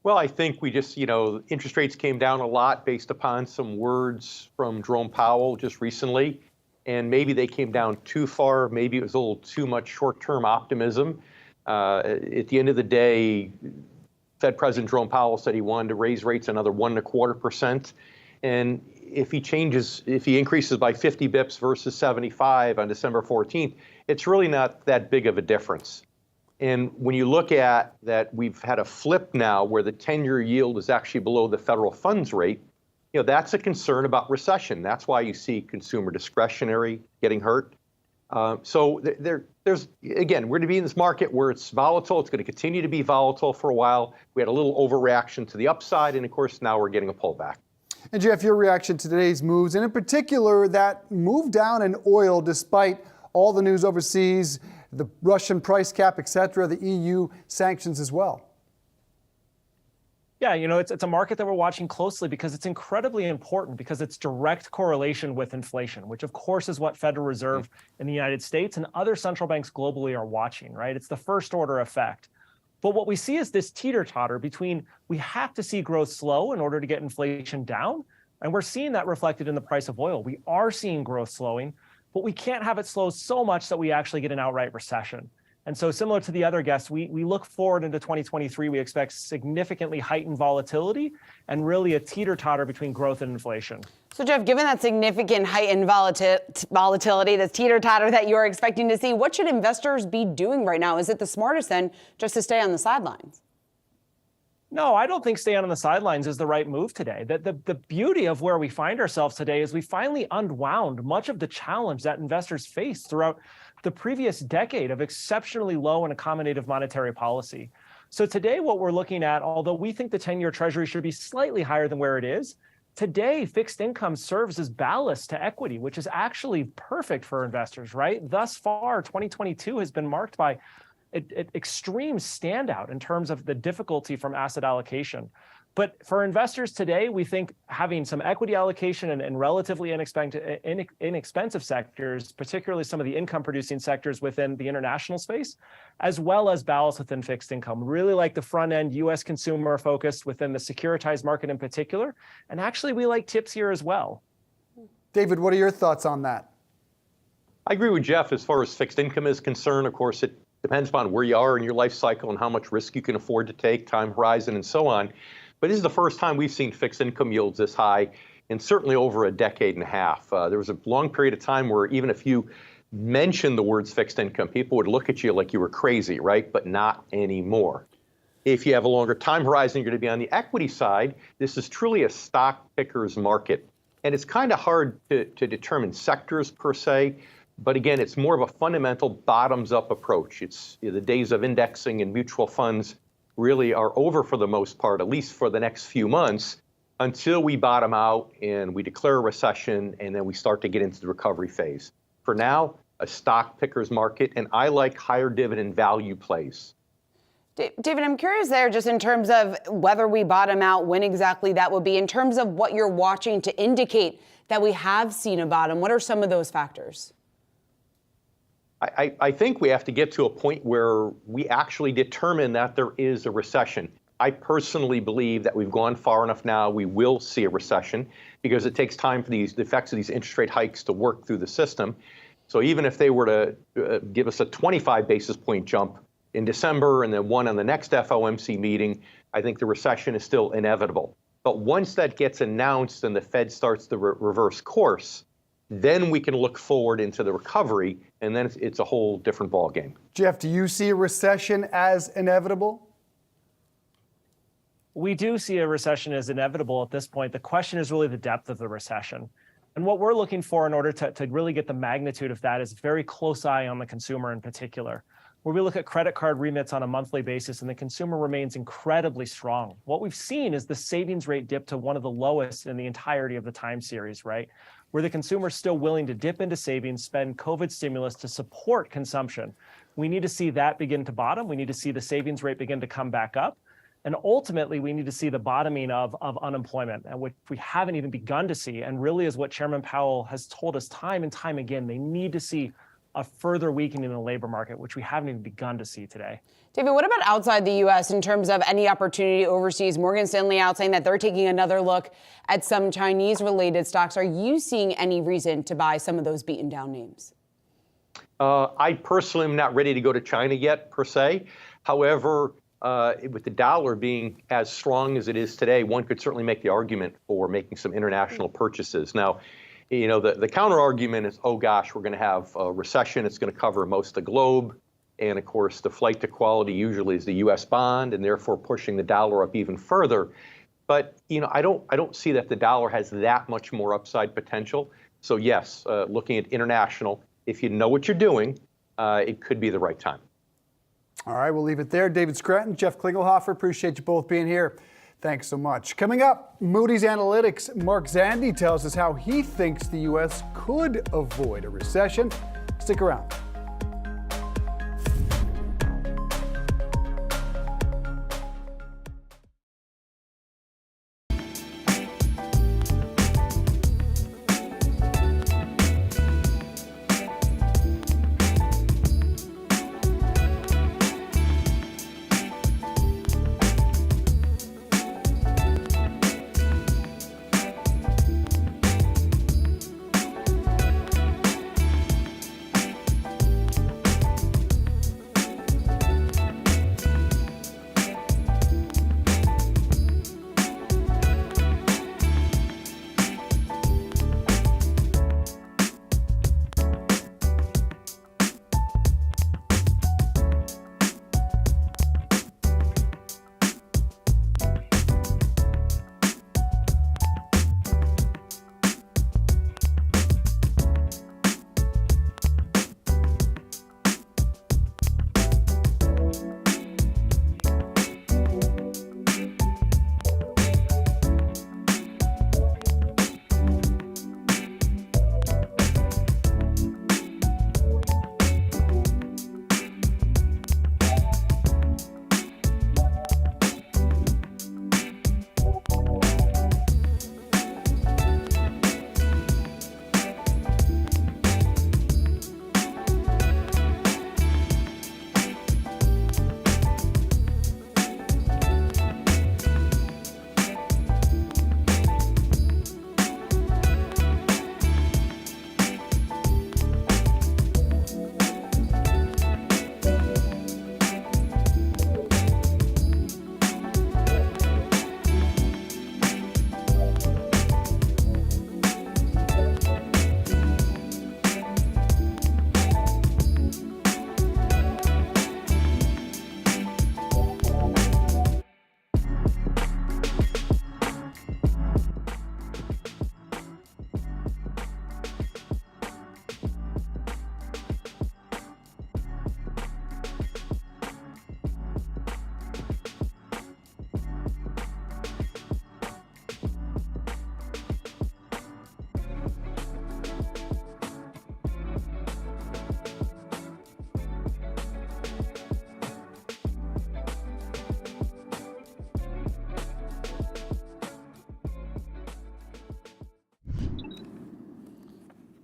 J: Well, I think we just, interest rates came down a lot based upon some words from Jerome Powell just recently. And maybe they came down too far. Maybe it was a little too much short-term optimism. At the end of the day, Fed President Jerome Powell said he wanted to raise rates another 1.25%. And if he increases by 50 bips versus 75 on December 14th, it's really not that big of a difference. And when you look at that, we've had a flip now where the 10-year yield is actually below the federal funds rate. That's a concern about recession. That's why you see consumer discretionary getting hurt. So there's, again, we're going to be in this market where it's volatile. It's going to continue to be volatile for a while. We had a little overreaction to the upside, and of course, now we're getting a pullback.
B: And Jeff, your reaction to today's moves, and in particular, that move down in oil despite all the news overseas, the Russian price cap, et cetera, the EU sanctions as well.
K: Yeah, it's a market that we're watching closely because it's incredibly important because it's direct correlation with inflation, which of course is what Federal Reserve in the United States and other central banks globally are watching, right? It's the first order effect. But what we see is this teeter-totter between we have to see growth slow in order to get inflation down, and we're seeing that reflected in the price of oil. We are seeing growth slowing, but we can't have it slow so much that we actually get an outright recession. And so similar to the other guests, we look forward into 2023, we expect significantly heightened volatility and really a teeter-totter between growth and inflation.
A: So Jeff, given that significant heightened volatility, the teeter-totter that you're expecting to see, what should investors be doing right now? Is it the smartest then just to stay on the sidelines?
K: No, I don't think staying on the sidelines is the right move today. The beauty of where we find ourselves today is we finally unwound much of the challenge that investors faced throughout the previous decade of exceptionally low and accommodative monetary policy. So today what we're looking at, although we think the 10-year treasury should be slightly higher than where it is, today fixed income serves as ballast to equity, which is actually perfect for investors, right? Thus far, 2022 has been marked by an extreme standout in terms of the difficulty from asset allocation. But for investors today, we think having some equity allocation and relatively inexpensive sectors, particularly some of the income-producing sectors within the international space, as well as ballast within fixed income. Really like the front-end U.S. consumer focused within the securitized market in particular. And actually, we like tips here as well.
B: David, what are your thoughts on that?
J: I agree with Jeff as far as fixed income is concerned. Of course, it depends upon where you are in your life cycle and how much risk you can afford to take, time horizon, and so on. But this is the first time we've seen fixed income yields this high in certainly over a decade and a half. There was a long period of time where even if you mentioned the words fixed income, people would look at you like you were crazy, right? But not anymore. If you have a longer time horizon, you're going to be on the equity side. This is truly a stock picker's market. And it's kind of hard to determine sectors per se. But again, it's more of a fundamental bottoms-up approach. It's the days of indexing and mutual funds really are over for the most part, at least for the next few months, until we bottom out and we declare a recession and then we start to get into the recovery phase. For now, a stock picker's market, and I like higher dividend value plays.
A: David, I'm curious there just in terms of whether we bottom out, when exactly that would be, in terms of what you're watching to indicate that we have seen a bottom. What are some of those factors?
J: I think we have to get to a point where we actually determine that there is a recession. I personally believe that we've gone far enough now, we will see a recession because it takes time for the effects of these interest rate hikes to work through the system. So even if they were to give us a 25 basis point jump in December and then one on the next FOMC meeting, I think the recession is still inevitable. But once that gets announced and the Fed starts to reverse course, then we can look forward into the recovery, and then it's a whole different ballgame.
B: Jeff, do you see a recession as inevitable?
K: We do see a recession as inevitable at this point. The question is really the depth of the recession. And what we're looking for in order to really get the magnitude of that is very close eye on the consumer in particular, where we look at credit card remits on a monthly basis and the consumer remains incredibly strong. What we've seen is the savings rate dip to one of the lowest in the entirety of the time series, right? Where the consumer is still willing to dip into savings, spend COVID stimulus to support consumption. We need to see that begin to bottom. We need to see the savings rate begin to come back up. And ultimately, we need to see the bottoming of unemployment, which we haven't even begun to see, and really is what Chairman Powell has told us time and time again. They need to see a further weakening in the labor market, which we haven't even begun to see today.
A: David, what about outside the U.S. in terms of any opportunity overseas? Morgan Stanley out saying that they're taking another look at some Chinese-related stocks. Are you seeing any reason to buy some of those beaten down names?
J: I personally am not ready to go to China yet, per se. However, with the dollar being as strong as it is today, one could certainly make the argument for making some international purchases. Now, you know, the counter argument is, oh gosh, we're going to have a recession. It's going to cover most of the globe. And of course, the flight to quality usually is the U.S. bond, and therefore pushing the dollar up even further. But you know, I don't see that the dollar has that much more upside potential. So yes, looking at international, if you know what you're doing, it could be the right time.
B: All right, we'll leave it there. David Scranton, Jeff Klingelhofer, appreciate you both being here. Thanks so much. Coming up, Moody's Analytics' Mark Zandi tells us how he thinks the U.S. could avoid a recession. Stick around.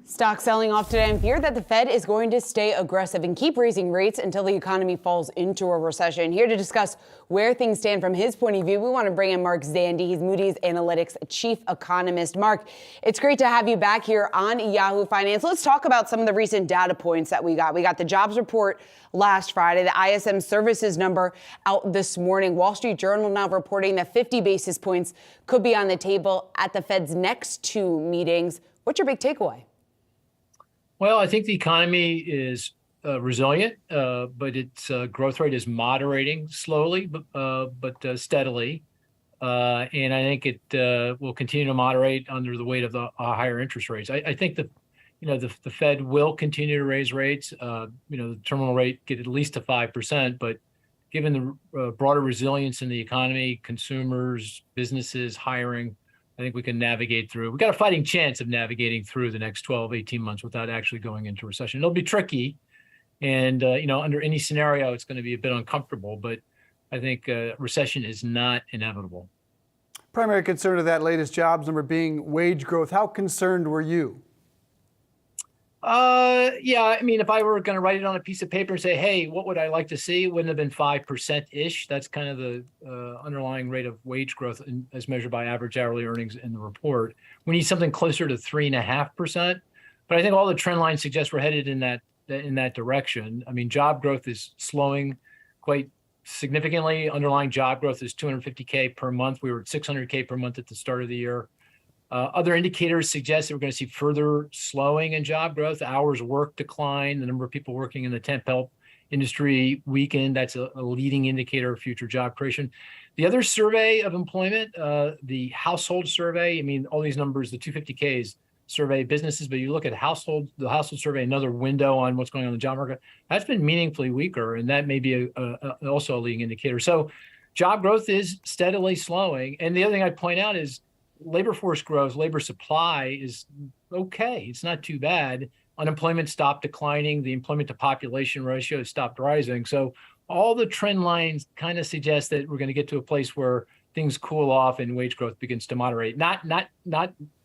A: Stocks selling off today in fear that the Fed is going to stay aggressive and keep raising rates until the economy falls into a recession. Here to discuss where things stand from his point of view, we want to bring in Mark Zandi. He's Moody's Analytics chief economist. Mark, it's great to have you back here on Yahoo Finance. Let's talk about some of the recent data points that we got. We got the jobs report last Friday, the ISM services number out this morning. Wall Street Journal now reporting that 50 basis points could be on the table at the Fed's next two meetings. What's your big takeaway?
L: Well, I think the economy is resilient, but its growth rate is moderating slowly, but steadily. And I think it will continue to moderate under the weight of the higher interest rates. I think that, the Fed will continue to raise rates. The terminal rate get at least to 5%, but given the broader resilience in the economy, consumers, businesses, hiring, I think we can navigate through. We've got a fighting chance of navigating through the next 12, 18 months without actually going into recession. It'll be tricky. And, under any scenario, it's going to be a bit uncomfortable. But I think recession is not inevitable.
B: Primary concern of that latest jobs number being wage growth. How concerned were you?
L: Yeah, I mean, if I were going to write it on a piece of paper and say, hey, what would I like to see? It wouldn't have been 5%-ish. That's kind of the underlying rate of wage growth as measured by average hourly earnings in the report. We need something closer to 3.5%. But I think all the trend lines suggest we're headed in that direction. I mean, job growth is slowing quite significantly. Underlying job growth is 250K per month. We were at 600K per month at the start of the year. Other indicators suggest that we're going to see further slowing in job growth. Hours worked decline. The number of people working in the temp help industry weakened. That's a leading indicator of future job creation. The other survey of employment, the household survey, I mean, all these numbers, the 250Ks survey businesses, but you look at the household survey, another window on what's going on in the job market, that's been meaningfully weaker, and that may be also a leading indicator. So job growth is steadily slowing. And the other thing I'd point out is labor force growth, labor supply is okay. It's not too bad. Unemployment stopped declining. The employment to population ratio has stopped rising. So all the trend lines kind of suggest that we're going to get to a place where things cool off and wage growth begins to moderate. Not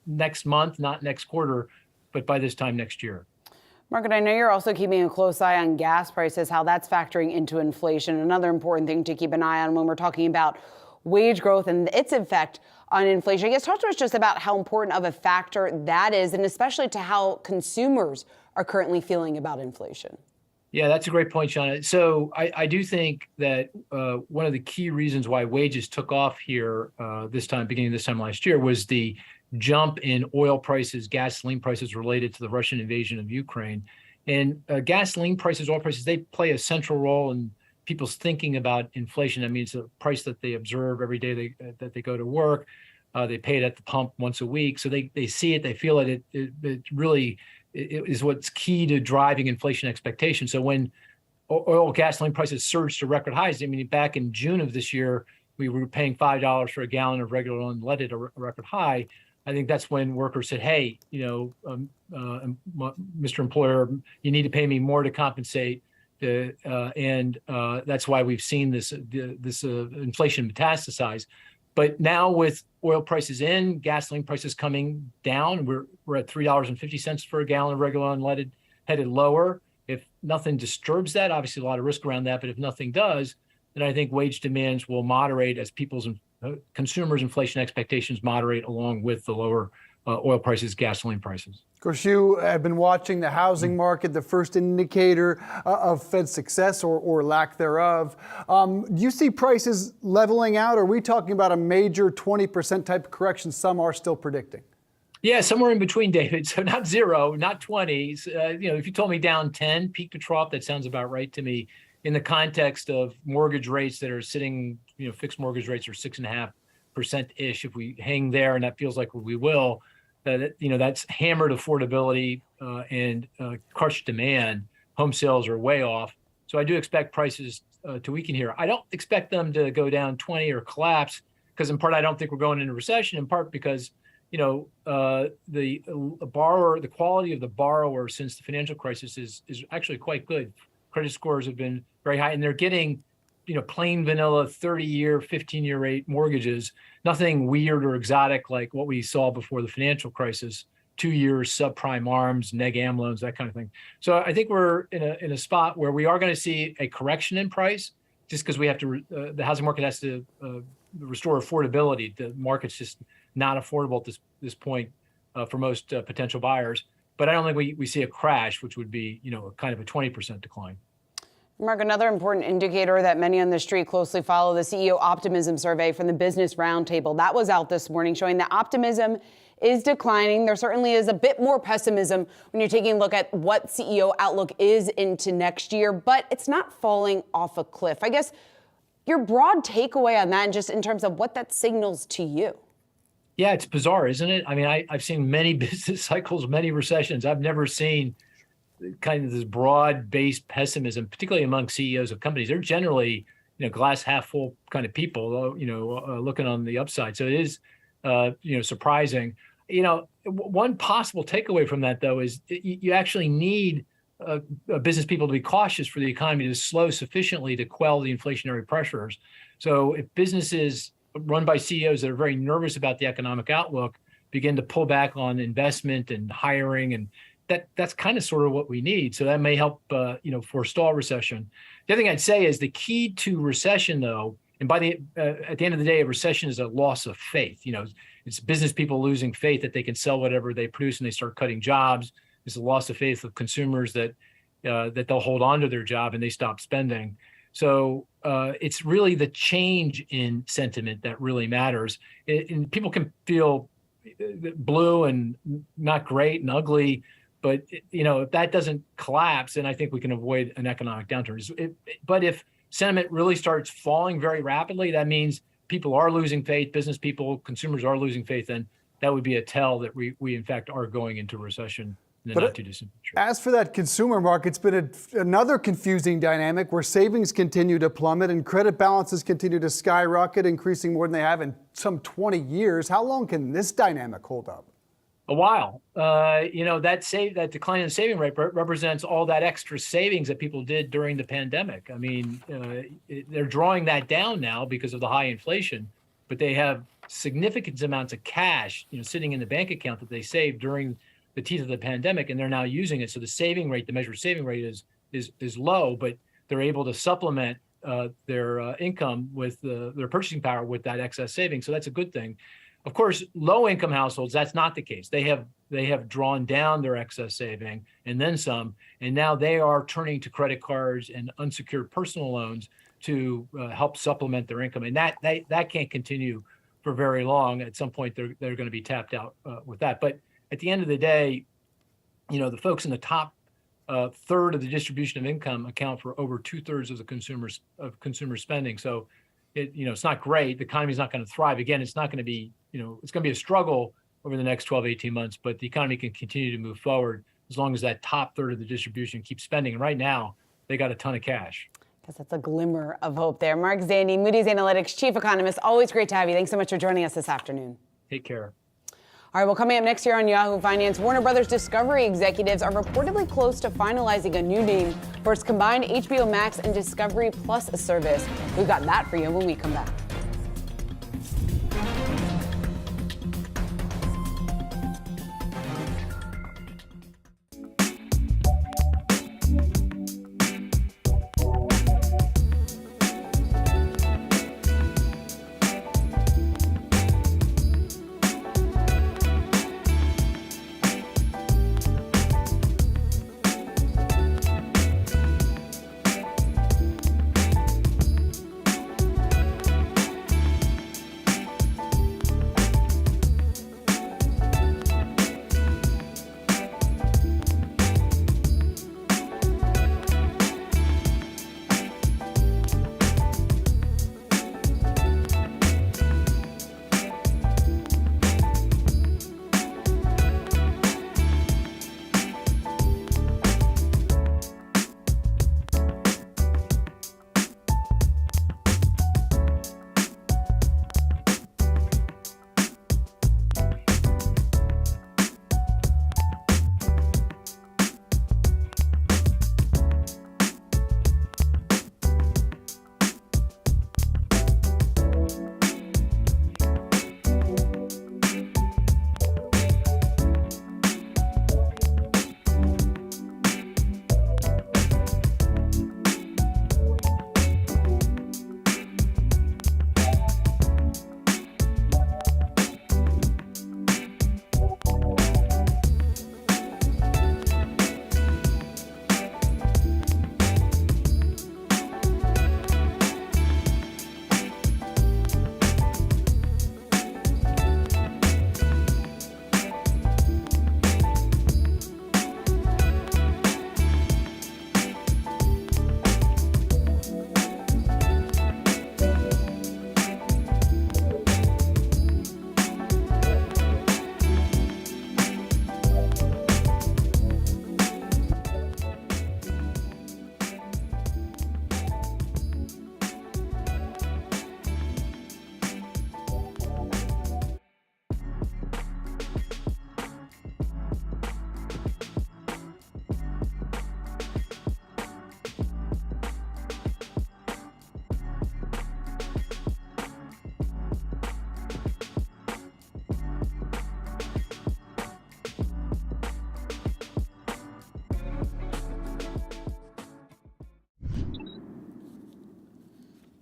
L: next month, not next quarter, but by this time next year.
A: Margaret, I know you're also keeping a close eye on gas prices, how that's factoring into inflation. Another important thing to keep an eye on when we're talking about wage growth and its effect on inflation. I guess talk to us just about how important of a factor that is, and especially to how consumers are currently feeling about inflation.
L: Yeah, that's a great point, Shauna. So I do think that one of the key reasons why wages took off here beginning this time last year, was the jump in oil prices, gasoline prices related to the Russian invasion of Ukraine. And gasoline prices, oil prices, they play a central role in people's thinking about inflation. I mean, it's a price that they observe every day that they go to work. They pay it at the pump once a week. So they see it, they feel it. It really is what's key to driving inflation expectations. So when oil gasoline prices surged to record highs, I mean, back in June of this year, we were paying $5 for a gallon of regular unleaded, a record high. I think that's when workers said, hey, Mr. Employer, you need to pay me more to compensate. And that's why we've seen this inflation metastasize. But now with oil prices in, gasoline prices coming down, we're at $3.50 for a gallon of regular unleaded, headed lower. If nothing disturbs that, obviously a lot of risk around that, but if nothing does, then I think wage demands will moderate as consumers' inflation expectations moderate along with the lower oil prices, gasoline prices.
B: Of course, you have been watching the housing market, the first indicator of Fed success or lack thereof. Do you see prices leveling out? Or are we talking about a major 20% type correction some are still predicting?
L: Yeah, somewhere in between, David. So not 0, not 20. If you told me down 10, peak to trough, that sounds about right to me. In the context of mortgage rates that are sitting, fixed mortgage rates are 6.5%-ish. If we hang there, and that feels like we will, that's hammered affordability and crushed demand. Home sales are way off. So I do expect prices to weaken here. I don't expect them to go down 20 or collapse, because in part, I don't think we're going into recession, in part because the quality of the borrower since the financial crisis is actually quite good. Credit scores have been very high, and they're getting, plain vanilla 30-year, 15-year rate mortgages, nothing weird or exotic like what we saw before the financial crisis, 2 years subprime ARMs, neg am loans, that kind of thing. So I think we're in a spot where we are going to see a correction in price, just because we have to, the housing market has to restore affordability. The market's just not affordable at this point for most potential buyers. But I don't think we see a crash, which would be, kind of a 20% decline.
A: Mark, another important indicator that many on the street closely follow, the CEO optimism survey from the Business Roundtable. That was out this morning, showing that optimism is declining. There certainly is a bit more pessimism when you're taking a look at what CEO outlook is into next year, but it's not falling off a cliff. I guess your broad takeaway on that, and just in terms of what that signals to you.
L: Yeah, it's bizarre, isn't it? I mean, I've seen many business cycles, many recessions. I've never seen kind of this broad-based pessimism, particularly among CEOs of companies. They're generally, glass half full kind of people, looking on the upside. So it is, surprising. One possible takeaway from that, though, is you actually need business people to be cautious for the economy to slow sufficiently to quell the inflationary pressures. So if businesses run by CEOs that are very nervous about the economic outlook begin to pull back on investment and hiring and that's kind of sort of what we need. So that may help, forestall recession. The other thing I'd say is the key to recession, though, and by the at the end of the day, a recession is a loss of faith. It's business people losing faith that they can sell whatever they produce, and they start cutting jobs. It's a loss of faith of consumers that they'll hold on to their job and they stop spending. So it's really the change in sentiment that really matters. And people can feel blue and not great and ugly, but if that doesn't collapse, then I think we can avoid an economic downturn. But if sentiment really starts falling very rapidly, that means people are losing faith, business people, consumers are losing faith, and that would be a tell that we in fact are going into recession in the not too distant future.
B: As for that consumer market, it's been another confusing dynamic where savings continue to plummet and credit balances continue to skyrocket, increasing more than they have in some 20 years. How long can this dynamic hold up?
L: A while. That decline in saving rate represents all that extra savings that people did during the pandemic. I mean, they're drawing that down now because of the high inflation, but they have significant amounts of cash, sitting in the bank account that they saved during the teeth of the pandemic, and they're now using it. So the saving rate, the measured saving rate is low, but they're able to supplement their income with their purchasing power with that excess savings. So that's a good thing. Of course, low-income households, that's not the case. They have drawn down their excess saving and then some, and now they are turning to credit cards and unsecured personal loans to help supplement their income. And that can't continue for very long. At some point, they're going to be tapped out with that. But at the end of the day, the folks in the top third of the distribution of income account for over 2/3 of the consumer spending. So it's not great. The economy is not going to thrive. Again, it's not going to be, it's going to be a struggle over the next 12, 18 months, but the economy can continue to move forward as long as that top third of the distribution keeps spending. And right now, they got a ton of cash.
A: I guess that's a glimmer of hope there. Mark Zandi, Moody's Analytics Chief Economist. Always great to have you. Thanks so much for joining us this afternoon.
L: Take care.
A: All right, well, coming up next year on Yahoo Finance, Warner Brothers Discovery executives are reportedly close to finalizing a new name for its combined HBO Max and Discovery Plus service. We've got that for you when we come back.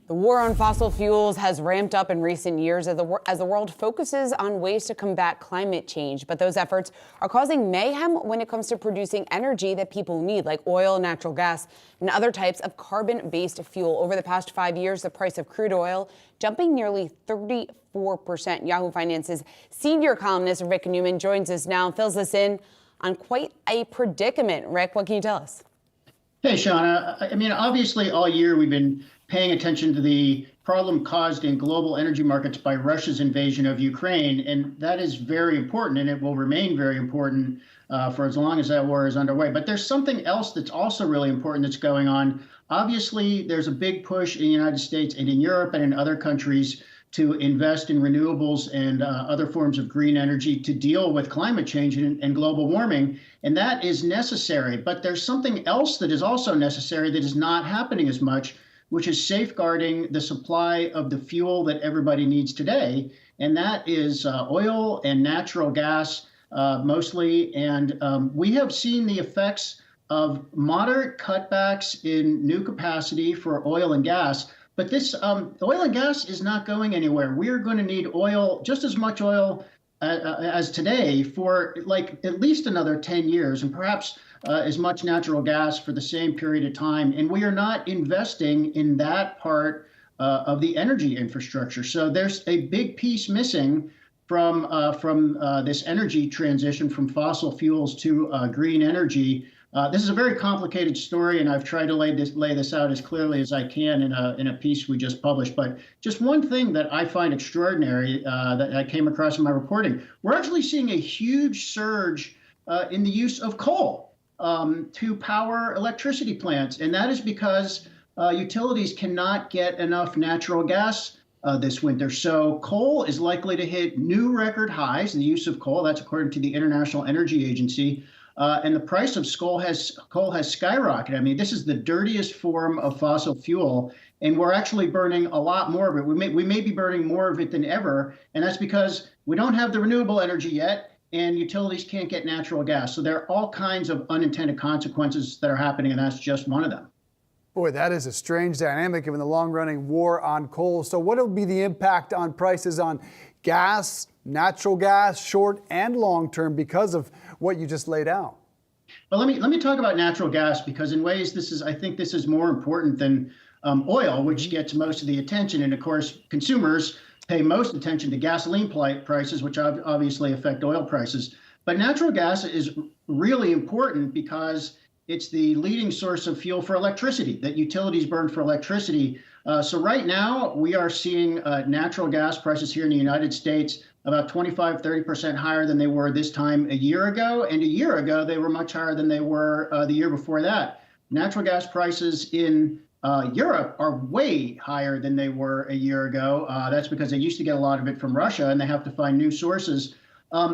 A: The war on fossil fuels has ramped up in recent years as the world focuses on ways to combat climate change. But those efforts are causing mayhem when it comes to producing energy that people need, like oil, natural gas, and other types of carbon-based fuel. Over the past 5 years, the price of crude oil jumping nearly 34%. Yahoo Finance's senior columnist Rick Newman joins us now and fills us in on quite a predicament. Rick, what can you tell us?
M: Hey, Shauna. I mean, obviously, all year we've been paying attention to the problem caused in global energy markets by Russia's invasion of Ukraine. And that is very important, and it will remain very important for as long as that war is underway. But there's something else that's also really important that's going on. Obviously, there's a big push in the United States and in Europe and in other countries to invest in renewables and other forms of green energy to deal with climate change and global warming. And that is necessary. But there's something else that is also necessary that is not happening as much, which is safeguarding the supply of the fuel that everybody needs today. And that is oil and natural gas mostly. And we have seen the effects of moderate cutbacks in new capacity for oil and gas. But this oil and gas is not going anywhere. We're going to need oil, just as much oil as today, for like at least another 10 years, and perhaps as much natural gas for the same period of time. And we are not investing in that part of the energy infrastructure. So there's a big piece missing from this energy transition from fossil fuels to green energy. This is a very complicated story, and I've tried to lay this out as clearly as I can in a piece we just published. But just one thing that I find extraordinary that I came across in my reporting, we're actually seeing a huge surge in the use of coal to power electricity plants. And that is because utilities cannot get enough natural gas this winter. So coal is likely to hit new record highs, the use of coal. That's according to the International Energy Agency. And the price of coal has skyrocketed. I mean, this is the dirtiest form of fossil fuel, and we're actually burning a lot more of it. We may be burning more of it than ever, and that's because we don't have the renewable energy yet, and utilities can't get natural gas. So there are all kinds of unintended consequences that are happening, and that's just one of them.
B: Boy, that is a strange dynamic given the long-running war on coal. So what will be the impact on prices on gas, natural gas, short and long term, because of what you just laid out?
M: Well, let me talk about natural gas, because in ways I think this is more important than oil, which gets most of the attention. And of course, consumers pay most attention to gasoline prices, which obviously affect oil prices. But natural gas is really important because it's the leading source of fuel for electricity that utilities burn for electricity. So right now, we are seeing natural gas prices here in the United States about 25-30% higher than they were this time a year ago. And a year ago, they were much higher than they were the year before that. Natural gas prices in Europe are way higher than they were a year ago. That's because they used to get a lot of it from Russia, and they have to find new sources.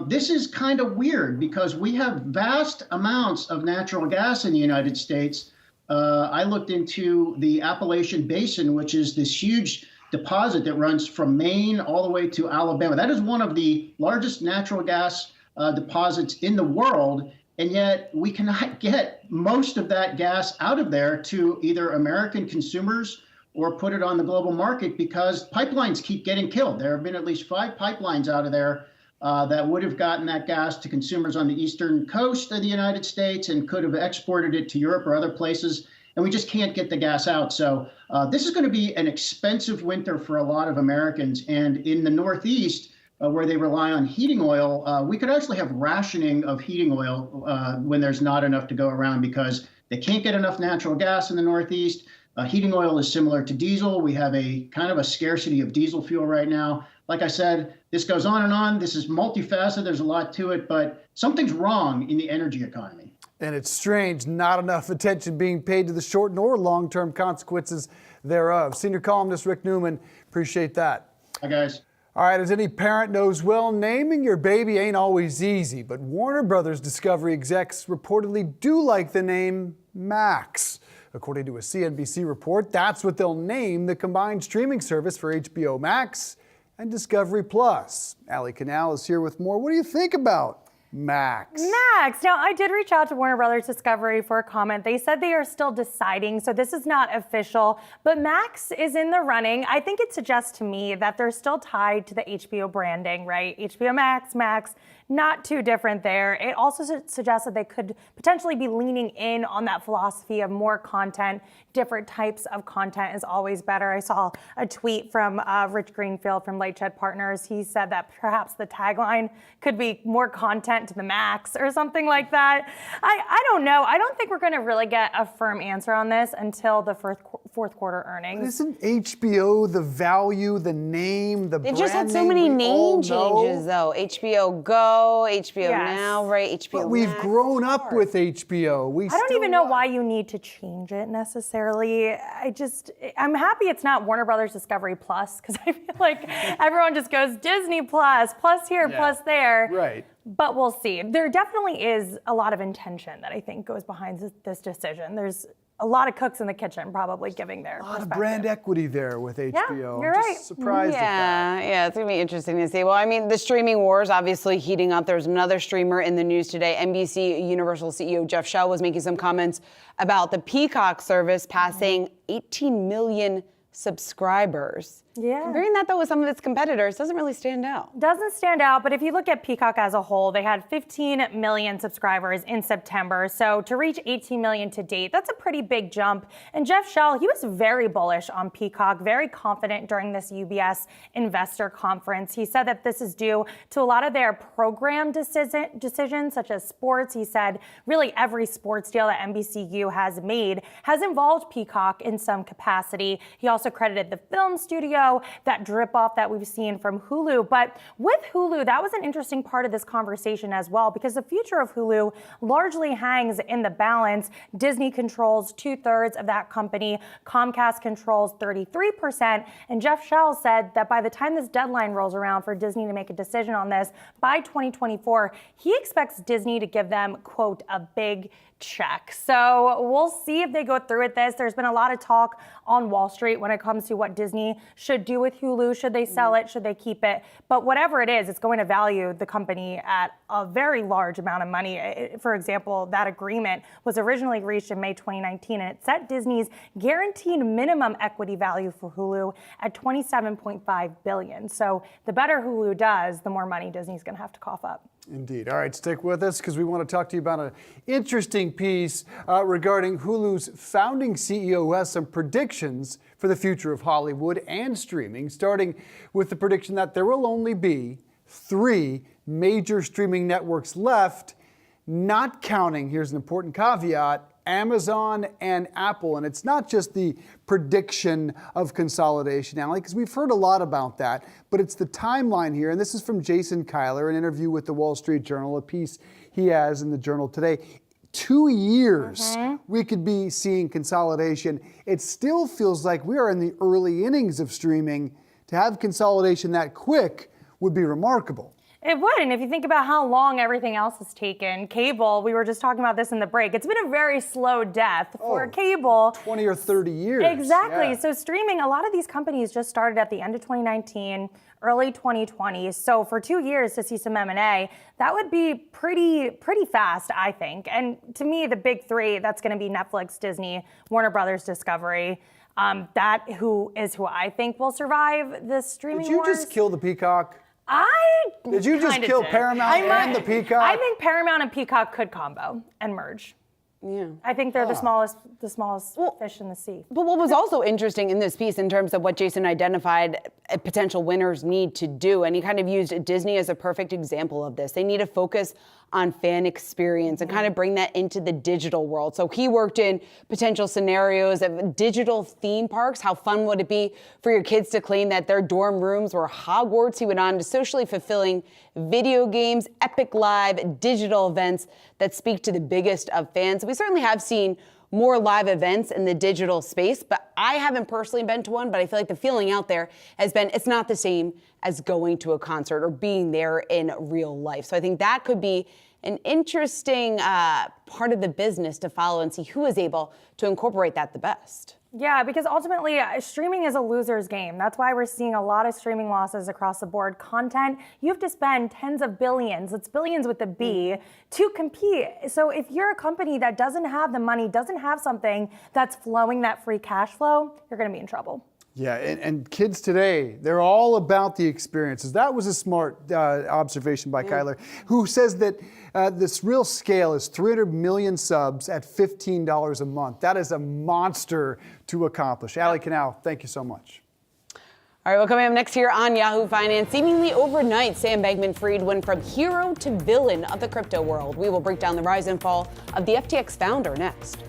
M: This is kind of weird because we have vast amounts of natural gas in the United States. I looked into the Appalachian Basin, which is this huge deposit that runs from Maine all the way to Alabama. That is one of the largest natural gas deposits in the world, and yet we cannot get most of that gas out of there to either American consumers or put it on the global market because pipelines keep getting killed. There have been at least 5 pipelines out of there that would have gotten that gas to consumers on the eastern coast of the United States and could have exported it to Europe or other places. And we just can't get the gas out. So this is going to be an expensive winter for a lot of Americans. And in the Northeast, where they rely on heating oil, we could actually have rationing of heating oil when there's not enough to go around because they can't get enough natural gas in the Northeast. Heating oil is similar to diesel. We have a kind of a scarcity of diesel fuel right now. Like I said, this goes on and on. This is multifaceted. There's a lot to it, but something's wrong in the energy economy.
B: And it's strange, not enough attention being paid to the short nor long-term consequences thereof. Senior columnist Rick Newman, appreciate that.
M: Hi, guys.
B: All right, as any parent knows well, naming your baby ain't always easy, but Warner Brothers Discovery execs reportedly do like the name Max. According to a CNBC report, that's what they'll name the combined streaming service for HBO Max and Discovery Plus. Ali Canal is here with more. What do you think about Max.
N: Max. Now, I did reach out to Warner Brothers Discovery for a comment. They said they are still deciding, so this is not official, but Max is in the running. I think it suggests to me that they're still tied to the HBO branding, right? HBO Max, Max, not too different there. It also suggests that they could potentially be leaning in on that philosophy of more content. Different types of content is always better. I saw a tweet from Rich Greenfield from Lightshed Partners. He said that perhaps the tagline could be more content to the max or something like that. I don't know. I don't think we're going to really get a firm answer on this until the fourth quarter earnings.
B: But isn't HBO the value, the name, the brand
A: They've just had so many name changes, though. HBO Go, HBO Now, right? HBO
B: But we've grown up with HBO.
N: I don't even know why you need to change it necessarily. I'm happy it's not Warner Brothers Discovery Plus, because I feel like everyone just goes Disney Plus, plus here, plus there.
B: Right.
N: But we'll see. There definitely is a lot of intention that I think goes behind this decision. There's a lot of cooks in the kitchen probably giving their
B: A lot of brand equity there with HBO.
N: Yeah, you're
B: I'm
N: right.
B: just surprised at that.
A: Yeah, it's going to be interesting to see. Well, I mean, the streaming wars obviously heating up. There's another streamer in the news today. NBC Universal CEO Jeff Shell was making some comments about the Peacock service passing 18 million subscribers.
N: Yeah.
A: Comparing that, though, with some of its competitors doesn't really stand out.
N: Doesn't stand out, but if you look at Peacock as a whole, they had 15 million subscribers in September. So to reach 18 million to date, that's a pretty big jump. And Jeff Shell, he was very bullish on Peacock, very confident during this UBS investor conference. He said that this is due to a lot of their program decisions, such as sports. He said really every sports deal that NBCU has made has involved Peacock in some capacity. He also credited the film studio, that drip off that we've seen from Hulu. But with Hulu, that was an interesting part of this conversation as well, because the future of Hulu largely hangs in the balance. Disney controls 2/3 of that company. Comcast controls 33%. And Jeff Shell said that by the time this deadline rolls around for Disney to make a decision on this by 2024, he expects Disney to give them, quote, a big check. So we'll see if they go through with this. There's been a lot of talk on Wall Street when it comes to what Disney should do with Hulu. Should they sell it? Should they keep it? But whatever it is, it's going to value the company at a very large amount of money. For example, that agreement was originally reached in May 2019, and it set Disney's guaranteed minimum equity value for Hulu at $27.5 billion. So the better Hulu does, the more money Disney's going to have to cough up.
B: Indeed. All right, stick with us because we want to talk to you about an interesting piece regarding Hulu's founding CEO who has some predictions for the future of Hollywood and streaming, starting with the prediction that there will only be 3 major streaming networks left, not counting, here's an important caveat, Amazon and Apple. And it's not just the prediction of consolidation, Ali, because we've heard a lot about that, but it's the timeline here. And this is from Jason Kyler, an interview with the Wall Street Journal, a piece he has in the Journal today. 2 years we could be seeing consolidation. It still feels like we are in the early innings of streaming. To have consolidation that quick would be remarkable.
N: It would, and if you think about how long everything else has taken, cable, we were just talking about this in the break, it's been a very slow death for cable.
B: 20 or 30 years.
N: Exactly,
B: Yeah.
N: So streaming, a lot of these companies just started at the end of 2019, early 2020. So for 2 years to see some M&A, that would be pretty fast, I think. And to me, the big 3, that's gonna be Netflix, Disney, Warner Brothers Discovery. That who I think will survive this streaming
B: Did you
N: wars.
B: just kill the Peacock? Did you just
N: kinda
B: kill
N: did.
B: Paramount and the Peacock?
N: I think Paramount and Peacock could combo and merge.
A: Yeah.
N: I think they're the smallest fish in the sea.
A: But what was also interesting in this piece in terms of what Jason identified potential winners need to do, and he kind of used Disney as a perfect example of this. They need to focus on fan experience and kind of bring that into the digital world. So he worked in potential scenarios of digital theme parks. How fun would it be for your kids to claim that their dorm rooms were Hogwarts? He went on to socially fulfilling video games, epic live digital events that speak to the biggest of fans. We certainly have seen more live events in the digital space, but I haven't personally been to one, but I feel like the feeling out there has been it's not the same as going to a concert or being there in real life. So I think that could be an interesting part of the business to follow and see who is able to incorporate that the best.
N: Yeah, because ultimately streaming is a loser's game. That's why we're seeing a lot of streaming losses across the board. Content, you have to spend tens of billions, it's billions with a B, to compete. So if you're a company that doesn't have the money, doesn't have something that's flowing that free cash flow, you're going to be in trouble.
B: Yeah, and kids today, they're all about the experiences. That was a smart observation by Kyler, who says that this real scale is 300 million subs at $15 a month. That is a monster to accomplish. Ali Canal, thank you so much.
A: All right, well, coming up next here on Yahoo Finance, seemingly overnight, Sam Bankman-Fried went from hero to villain of the crypto world. We will break down the rise and fall of the FTX founder next.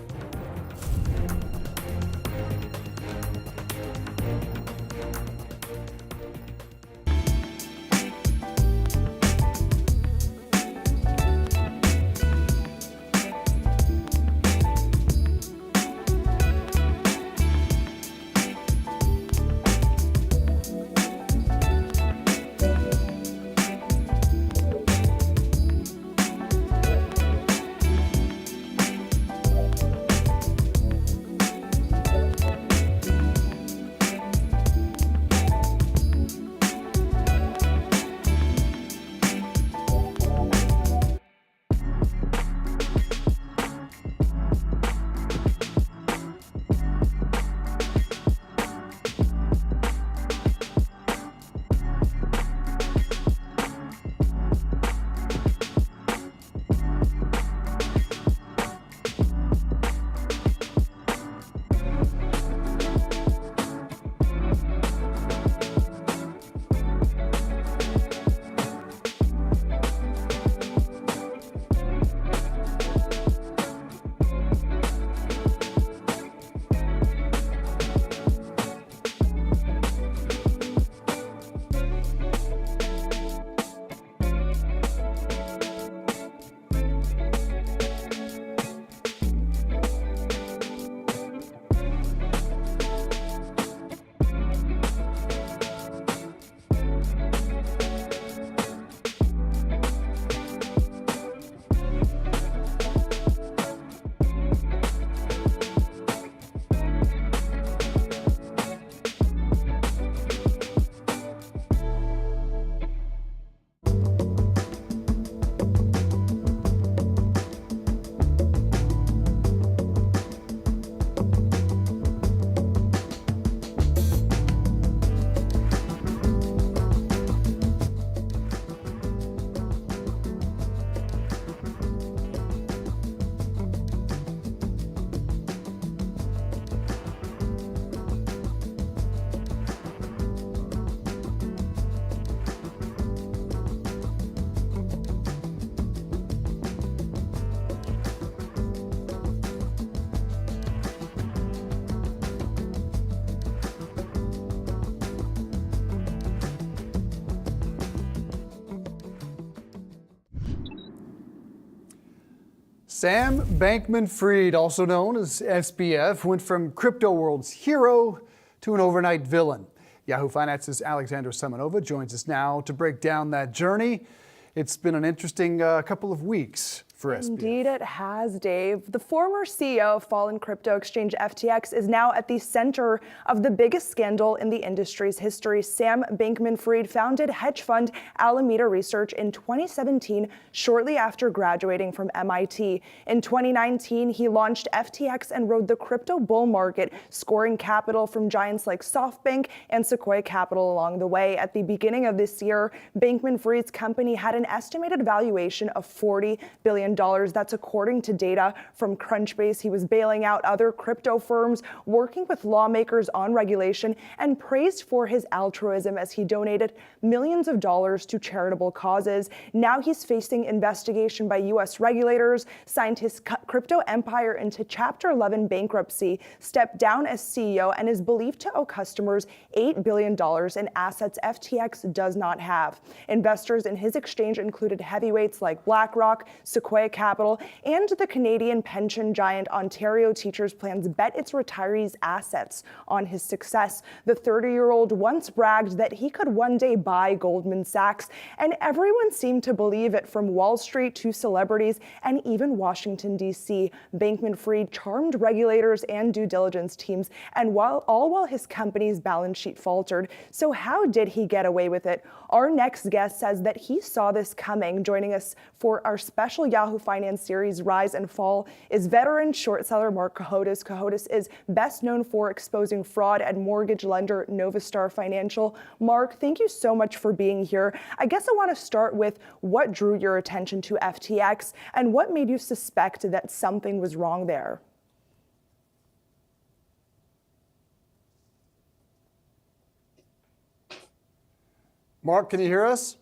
B: Sam Bankman-Fried, also known as SBF, went from crypto world's hero to an overnight villain. Yahoo Finance's Alexandra Semenova joins us now to break down that journey. It's been an interesting couple of weeks for SBF.
O: Indeed it has, Dave. The former CEO of fallen crypto exchange FTX is now at the center of the biggest scandal in the industry's history. Sam Bankman-Fried founded hedge fund Alameda Research in 2017, shortly after graduating from MIT. In 2019, he launched FTX and rode the crypto bull market, scoring capital from giants like SoftBank and Sequoia Capital along the way. At the beginning of this year, Bankman-Fried's company had an estimated valuation of $40 billion. That's according to data from Crunchbase. He was bailing out other crypto firms, working with lawmakers on regulation, and praised for his altruism as he donated millions of dollars to charitable causes. Now he's facing investigation by U.S. regulators, signed his crypto empire into Chapter 11 bankruptcy, stepped down as CEO, and is believed to owe customers $8 billion in assets FTX does not have. Investors in his exchange included heavyweights like BlackRock, Sequoia Sequoia Capital and the Canadian pension giant Ontario Teachers plans bet its retirees' assets on his success. The 30-year-old once bragged that he could one day buy Goldman Sachs, and everyone seemed to believe it, from Wall Street to celebrities and even Washington, D.C. Bankman-Fried charmed regulators and due diligence teams, and while his company's balance sheet faltered. So how did he get away with it? Our next guest says that he saw this coming. Joining us for our special Yahoo Finance series, Rise and Fall, is veteran short seller Mark Cohodes. Cohodes is best known for exposing fraud at mortgage lender Novastar Financial. Mark, thank you so much for being here. I guess I want to start with what drew your attention to FTX and what made you suspect that something was wrong there.
B: Mark, can you hear us?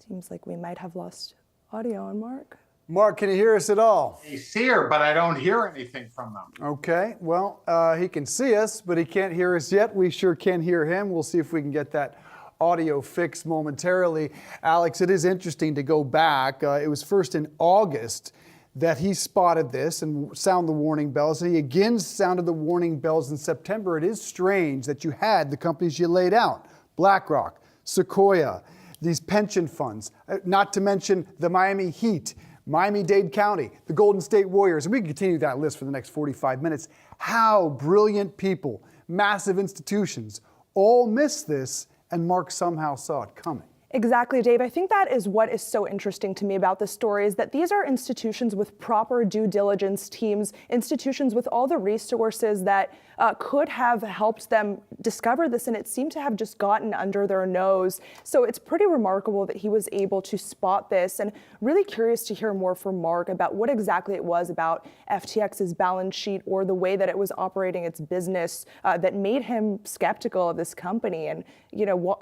O: Seems like we might have lost audio on Mark.
B: Mark, can you hear us at all?
P: He's here, but I don't hear anything from them.
B: Okay, well, he can see us, but he can't hear us yet. We sure can hear him. We'll see if we can get that audio fixed momentarily. Alex, it is interesting to go back. It was first in August that he spotted this and sounded the warning bells. And he again sounded the warning bells in September. It is strange that you had the companies you laid out, BlackRock, Sequoia, these pension funds, not to mention the Miami Heat, Miami-Dade County, the Golden State Warriors, and we can continue that list for the next 45 minutes. How brilliant people, massive institutions, all missed this, and Mark somehow saw it coming.
O: Exactly, Dave. I think that is what is so interesting to me about this story, is that these are institutions with proper due diligence teams, institutions with all the resources that could have helped them discover this, and it seemed to have just gotten under their nose. So it's pretty remarkable that he was able to spot this, and really curious to hear more from Mark about what exactly it was about FTX's balance sheet or the way that it was operating its business that made him skeptical of this company and,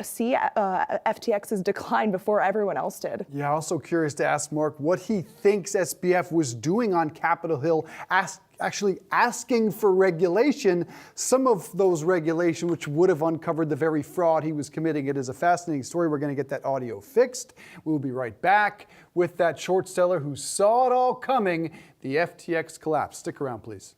O: see FTX's decline before everyone else did.
B: Yeah, also curious to ask Mark what he thinks SBF was doing on Capitol Hill, actually asking for regulation, some of those regulations which would have uncovered the very fraud he was committing. It is a fascinating story. We're going to get that audio fixed. We'll be right back with that short seller who saw it all coming, the FTX collapse. Stick around, please.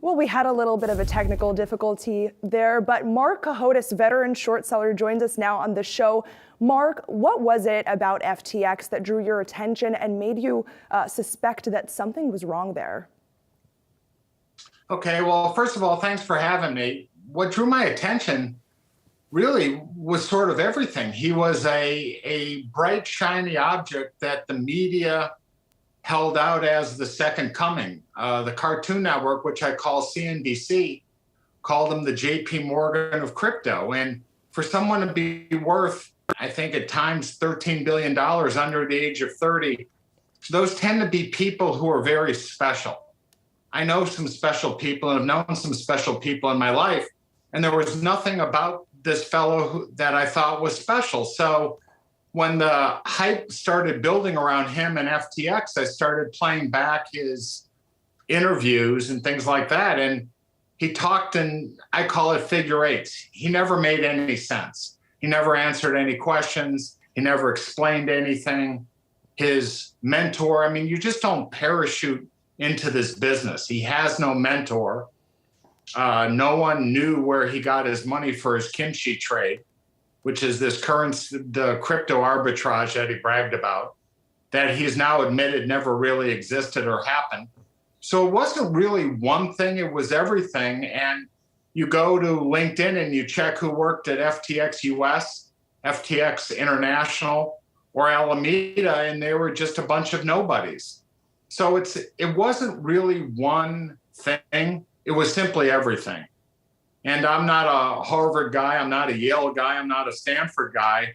O: Well, we had a little bit of a technical difficulty there, but Mark Cahotis, veteran short seller, joins us now on the show. Mark, what was it about FTX that drew your attention and made you suspect that something was wrong there?
P: Okay, well, first of all, thanks for having me. What drew my attention really was sort of everything. He was a bright, shiny object that the media held out as the second coming. The Cartoon Network, which I call CNBC, called him the JP Morgan of crypto. And for someone to be worth, I think at times $13 billion under the age of 30, those tend to be people who are very special. I know some special people and have known some special people in my life, and there was nothing about this fellow that I thought was special. So when the hype started building around him and FTX, I started playing back his interviews and things like that. And he talked in, I call it figure eights. He never made any sense. He never answered any questions. He never explained anything. His mentor, I mean, you just don't parachute into this business. He has no mentor. No one knew where he got his money for his kimchi trade, which is this the crypto arbitrage that he bragged about, that he's now admitted never really existed or happened. So it wasn't really one thing, it was everything. And you go to LinkedIn and you check who worked at FTX US, FTX International, or Alameda, and they were just a bunch of nobodies. So it wasn't really one thing, it was simply everything. And I'm not a Harvard guy, I'm not a Yale guy, I'm not a Stanford guy,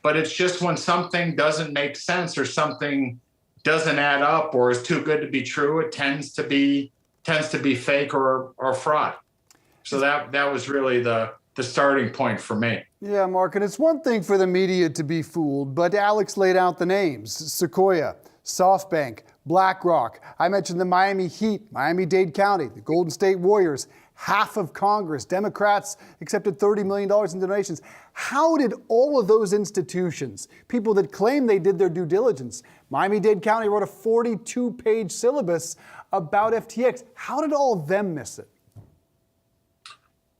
P: but it's just when something doesn't make sense or something doesn't add up or is too good to be true, it tends to be fake or fraud. So that was really the starting point for me.
B: Yeah, Mark, and it's one thing for the media to be fooled, but Alex laid out the names: Sequoia, SoftBank, BlackRock. I mentioned the Miami Heat, Miami-Dade County, the Golden State Warriors, half of Congress. Democrats accepted $30 million in donations. How did all of those institutions, people that claim they did their due diligence, Miami-Dade County wrote a 42-page syllabus about FTX. How did all of them miss it?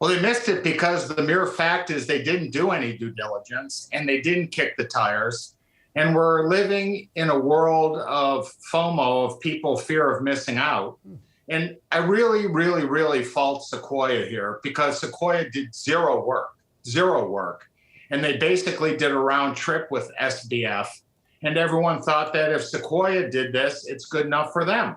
P: Well, they missed it because the mere fact is they didn't do any due diligence and they didn't kick the tires. And we're living in a world of FOMO, of people fear of missing out. And I really, really, really fault Sequoia here because Sequoia did zero work. And they basically did a round trip with SBF. And everyone thought that if Sequoia did this, it's good enough for them.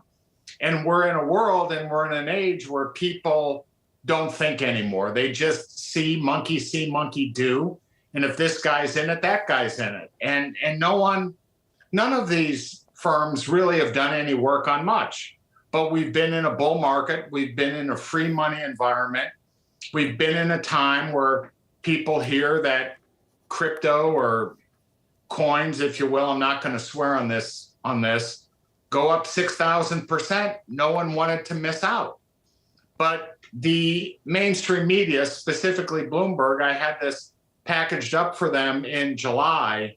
P: And we're in a world and we're in an age where people don't think anymore. They just see, monkey do. And if this guy's in it, that guy's in it. And none of these firms really have done any work on much. But we've been in a bull market. We've been in a free money environment. We've been in a time where people hear that crypto or coins, if you will, I'm not going to swear on this, go up 6,000%. No one wanted to miss out. But the mainstream media, specifically Bloomberg, I had this packaged up for them in July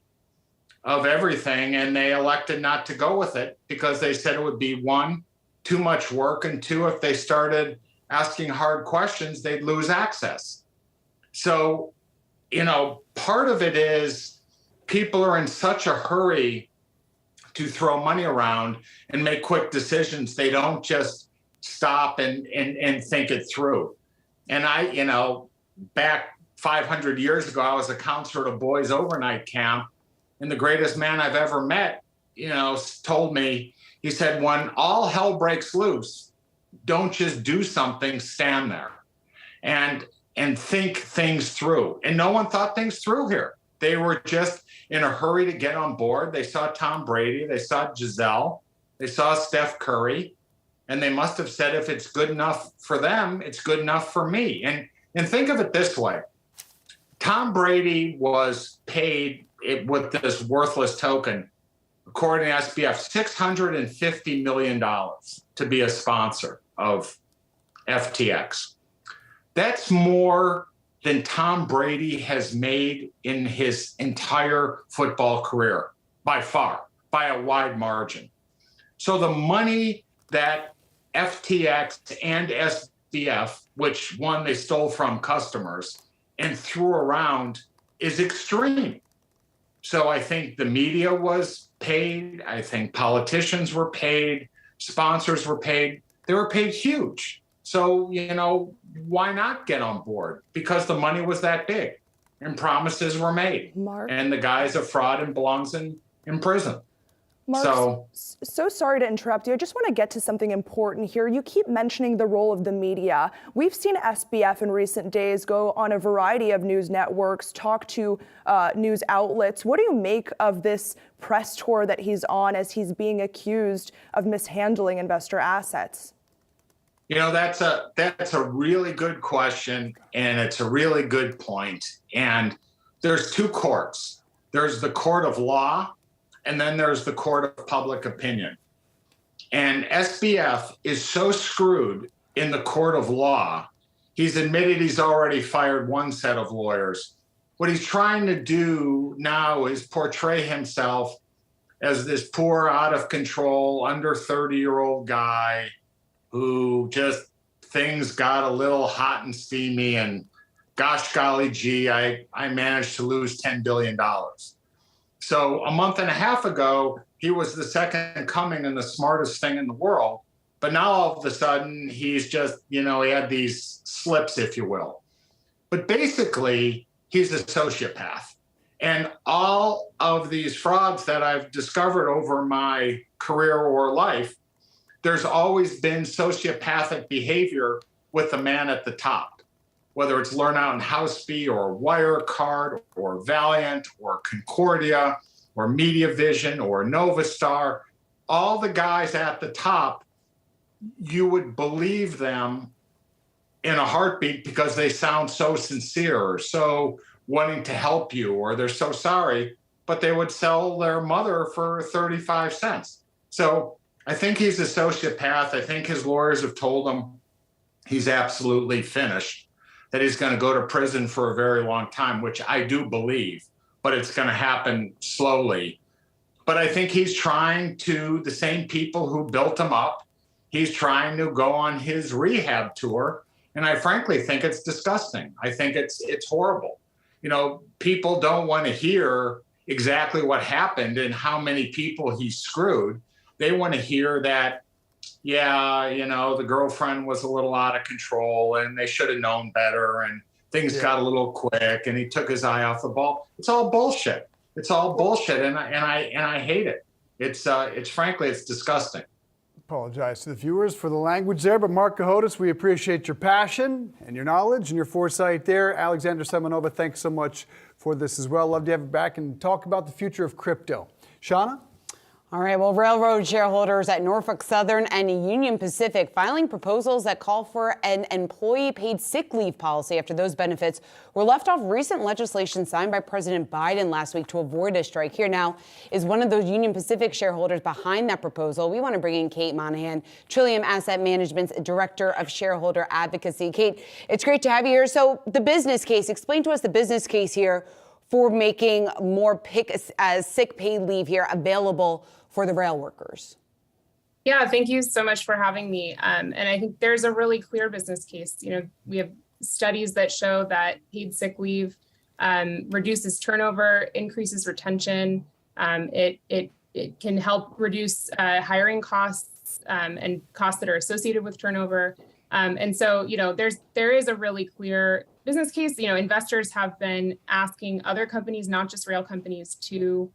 P: of everything, and they elected not to go with it because they said it would be, one, too much work, and two, if they started asking hard questions, they'd lose access. So, part of it is people are in such a hurry to throw money around and make quick decisions. They don't just stop and think it through. And back 500 years ago, I was a counselor at a boys' overnight camp, and the greatest man I've ever met, told me, he said, when all hell breaks loose, don't just do something, stand there and think things through. And no one thought things through here. They were just in a hurry to get on board. They saw Tom Brady, they saw Giselle, they saw Steph Curry, and they must have said, if it's good enough for them, it's good enough for me. And think of it this way. Tom Brady was paid with this worthless token, according to SBF, $650 million to be a sponsor of FTX. That's more than Tom Brady has made in his entire football career, by far, by a wide margin. So the money that FTX and SBF, which one they stole from customers and threw around, is extreme. So I think the media was paid. I think politicians were paid. Sponsors were paid. They were paid huge. So, why not get on board? Because the money was that big and promises were made.
O: Mark?
P: And the guy's a fraud and belongs in prison.
O: Mark, so sorry to interrupt you. I just want to get to something important here. You keep mentioning the role of the media. We've seen SBF in recent days go on a variety of news networks, talk to news outlets. What do you make of this press tour that he's on as he's being accused of mishandling investor assets?
P: That's a really good question, and it's a really good point. And there's two courts. There's the court of law, and then there's the court of public opinion. And SBF is so screwed in the court of law, he's admitted he's already fired one set of lawyers. What he's trying to do now is portray himself as this poor, out of control, under 30-year-old guy who just things got a little hot and steamy, and gosh golly gee, I managed to lose $10 billion. So a month and a half ago, he was the second coming and the smartest thing in the world. But now all of a sudden, he's just, he had these slips, if you will. But basically, he's a sociopath. And all of these frauds that I've discovered over my career or life, there's always been sociopathic behavior with the man at the top. Whether it's Lernout and Houseby or Wirecard or Valiant or Concordia or MediaVision or Novastar, all the guys at the top, you would believe them in a heartbeat because they sound so sincere or so wanting to help you, or they're so sorry, but they would sell their mother for 35 cents. So I think he's a sociopath. I think his lawyers have told him he's absolutely finished, that he's going to go to prison for a very long time, which I do believe, but it's going to happen slowly. But I think he's trying to, the same people who built him up, he's trying to go on his rehab tour. And I frankly think it's disgusting. I think it's horrible. People don't want to hear exactly what happened and how many people he screwed. They want to hear that, the girlfriend was a little out of control and they should have known better and things got a little quick and he took his eye off the ball. It's all bullshit. It's all bullshit, and I hate it. It's frankly, it's disgusting.
B: Apologize to the viewers for the language there, but Mark Cohodes, we appreciate your passion and your knowledge and your foresight there. Alexander Semenova, thanks so much for this as well. Love to have you back and talk about the future of crypto. Shauna?
A: All right, well, railroad shareholders at Norfolk Southern and Union Pacific filing proposals that call for an employee-paid sick leave policy after those benefits were left off recent legislation signed by President Biden last week to avoid a strike. Here now is one of those Union Pacific shareholders behind that proposal. We want to bring in Kate Monahan, Trillium Asset Management's Director of Shareholder Advocacy. Kate, it's great to have you here. So the business case, explain to us the business case here for making more sick paid leave here available for the rail workers.
Q: Yeah, thank you so much for having me. And I think there's a really clear business case. We have studies that show that paid sick leave reduces turnover, increases retention. It can help reduce hiring costs and costs that are associated with turnover. And so, there is a really clear business case. Investors have been asking other companies, not just rail companies, to,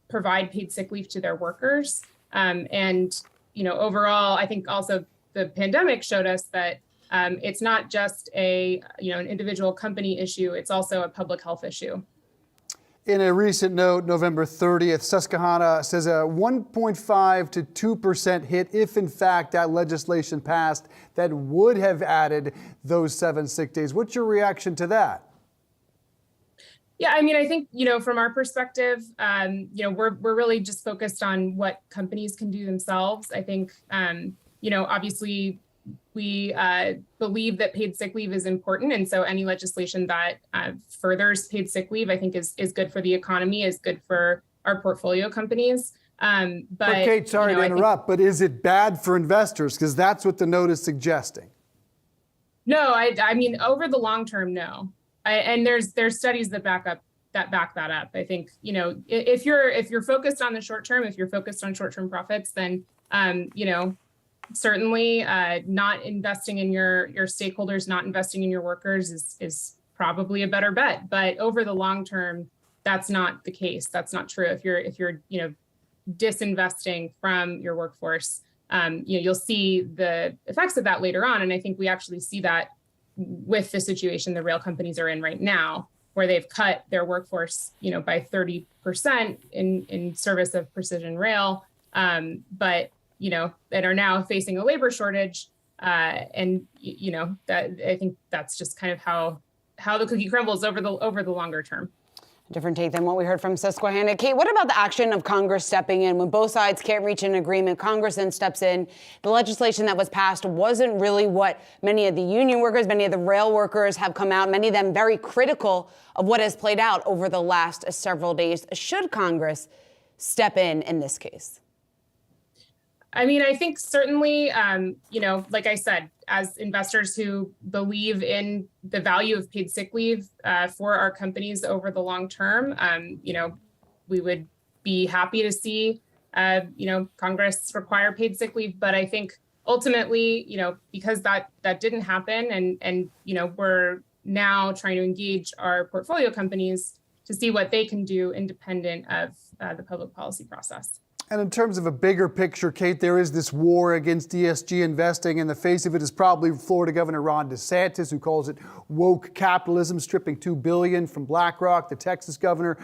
Q: provide paid sick leave to their workers. Overall, I think also the pandemic showed us that it's not just an individual company issue, it's also a public health issue.
B: In a recent note, November 30th, Susquehanna says a 1.5 to 2% hit if, in fact, that legislation passed that would have added those 7 sick days. What's your reaction to that?
Q: Yeah, I think, from our perspective, we're really just focused on what companies can do themselves. I think, obviously we believe that paid sick leave is important. And so any legislation that furthers paid sick leave, I think is good for the economy, is good for our portfolio companies.
B: But Kate, sorry to interrupt, but is it bad for investors? Because that's what the note is suggesting.
Q: No, I mean, over the long term, no. And there's studies that back that up. I think, if you're focused on the short term, if you're focused on short-term profits, then, certainly not investing in your stakeholders, not investing in your workers is probably a better bet. But over the long term, that's not the case. That's not true. If you're disinvesting from your workforce, you'll see the effects of that later on. And I think we actually see that with the situation the rail companies are in right now, where they've cut their workforce, by 30% in service of precision rail, but that are now facing a labor shortage. And that I think that's just kind of how the cookie crumbles over the longer term.
A: Different take than what we heard from Susquehanna. Kate, what about the action of Congress stepping in? When both sides can't reach an agreement, Congress then steps in. The legislation that was passed wasn't really what many of the union workers, many of the rail workers have come out, many of them very critical of what has played out over the last several days. Should Congress step in this case?
Q: I mean, I think certainly, like I said, as investors who believe in the value of paid sick leave for our companies over the long term, we would be happy to see, Congress require paid sick leave. But I think ultimately, because that didn't happen, and we're now trying to engage our portfolio companies to see what they can do independent of the public policy process.
B: And in terms of a bigger picture, Kate, there is this war against ESG investing, and the face of it is probably Florida Governor Ron DeSantis, who calls it woke capitalism, stripping $2 billion from BlackRock. The Texas governor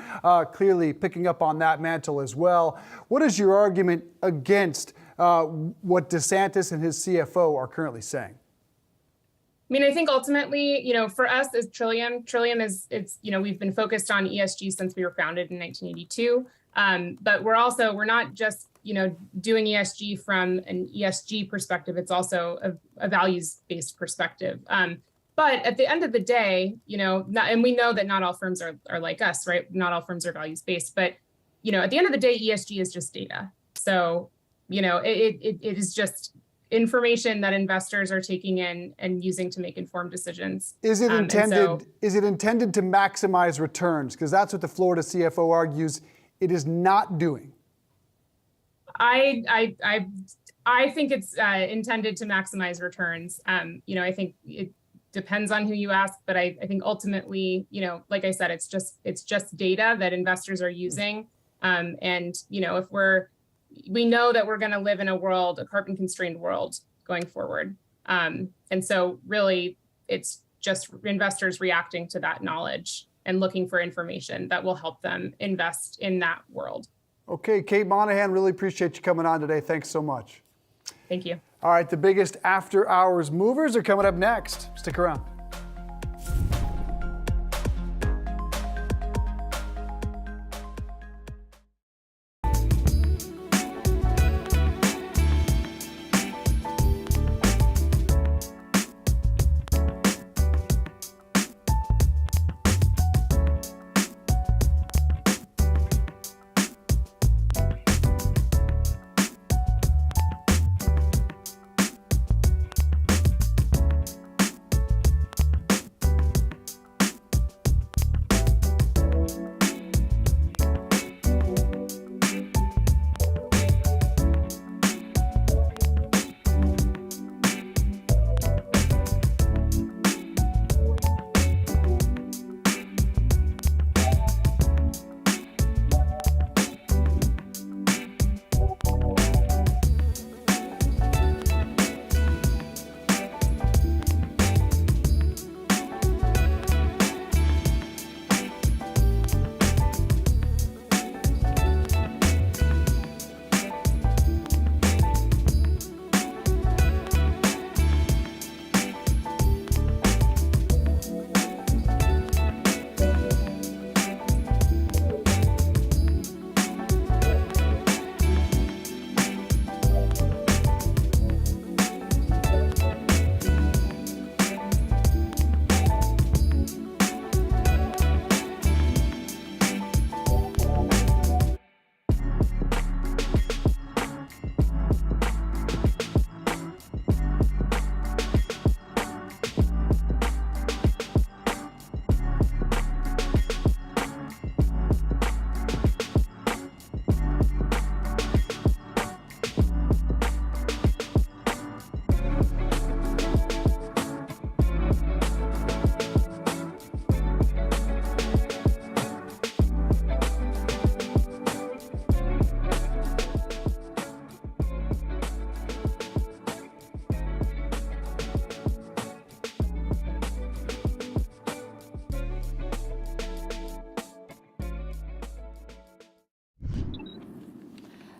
B: clearly picking up on that mantle as well. What is your argument against what DeSantis and his CFO are currently saying?
Q: I mean, I think ultimately, for us as Trillium is we've been focused on ESG since we were founded in 1982. But we're not just, doing ESG from an ESG perspective. It's also a values-based perspective. But at the end of the day, and we know that not all firms are like us, right? Not all firms are values-based, but, at the end of the day, ESG is just data. So, it is just information that investors are taking in and using to make informed decisions.
B: Is it intended to maximize returns? Because that's what the Florida CFO argues it is not doing. I
Q: think it's intended to maximize returns. I think it depends on who you ask, but I think ultimately, like I said, it's just data that investors are using. And if we know that we're going to live in a carbon constrained world going forward. And so really it's just investors reacting to that knowledge and looking for information that will help them invest in that world.
B: Okay, Kate Monahan, really appreciate you coming on today. Thanks so much.
Q: Thank you.
B: All right, the biggest after hours movers are coming up next. Stick around.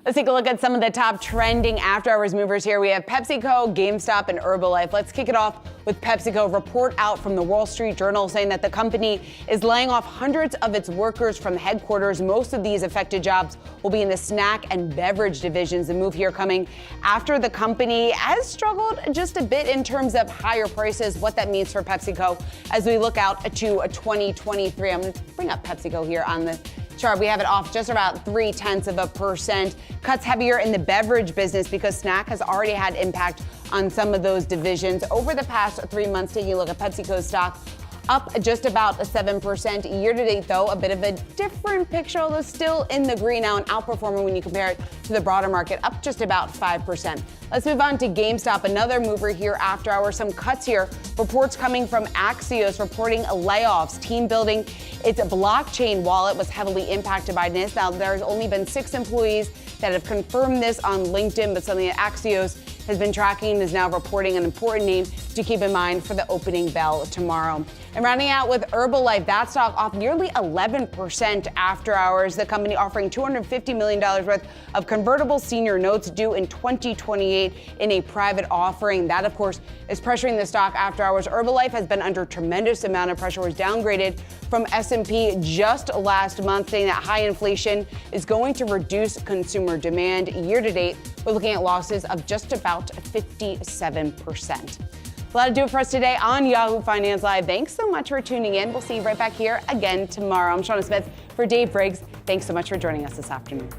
A: Let's take a look at some of the top trending after-hours movers here. We have PepsiCo, GameStop, and Herbalife. Let's kick it off with PepsiCo. Report out from the Wall Street Journal saying that the company is laying off hundreds of its workers from headquarters. Most of these affected jobs will be in the snack and beverage divisions. The move here coming after the company has struggled just a bit in terms of higher prices, what that means for PepsiCo as we look out to 2023. I'm going to bring up PepsiCo here on the chart. We have it off just about 0.3%. Cuts heavier in the beverage business because snack has already had impact on some of those divisions. Over the past 3 months, taking a look at PepsiCo's stock, up just about 7%. Year to date, though, a bit of a different picture, although still in the green now and outperforming when you compare it to the broader market, up just about 5%. Let's move on to GameStop, another mover here after hours. Some cuts here. Reports coming from Axios reporting layoffs. Team building its blockchain wallet was heavily impacted by this. Now, there's only been 6 employees that have confirmed this on LinkedIn, but something that Axios has been tracking and is now reporting, an important name to keep in mind for the opening bell tomorrow. And rounding out with Herbalife, that stock off nearly 11% after hours. The company offering $250 million worth of convertible senior notes due in 2028 in a private offering. That, of course, is pressuring the stock after hours. Herbalife has been under tremendous amount of pressure, was downgraded from S&P just last month, saying that high inflation is going to reduce consumer demand. Year to date, we're looking at losses of just about 57%. Well, that'll do it for us today on Yahoo Finance Live. Thanks so much for tuning in. We'll see you right back here again tomorrow. I'm Shauna Smith for Dave Briggs. Thanks so much for joining us this afternoon.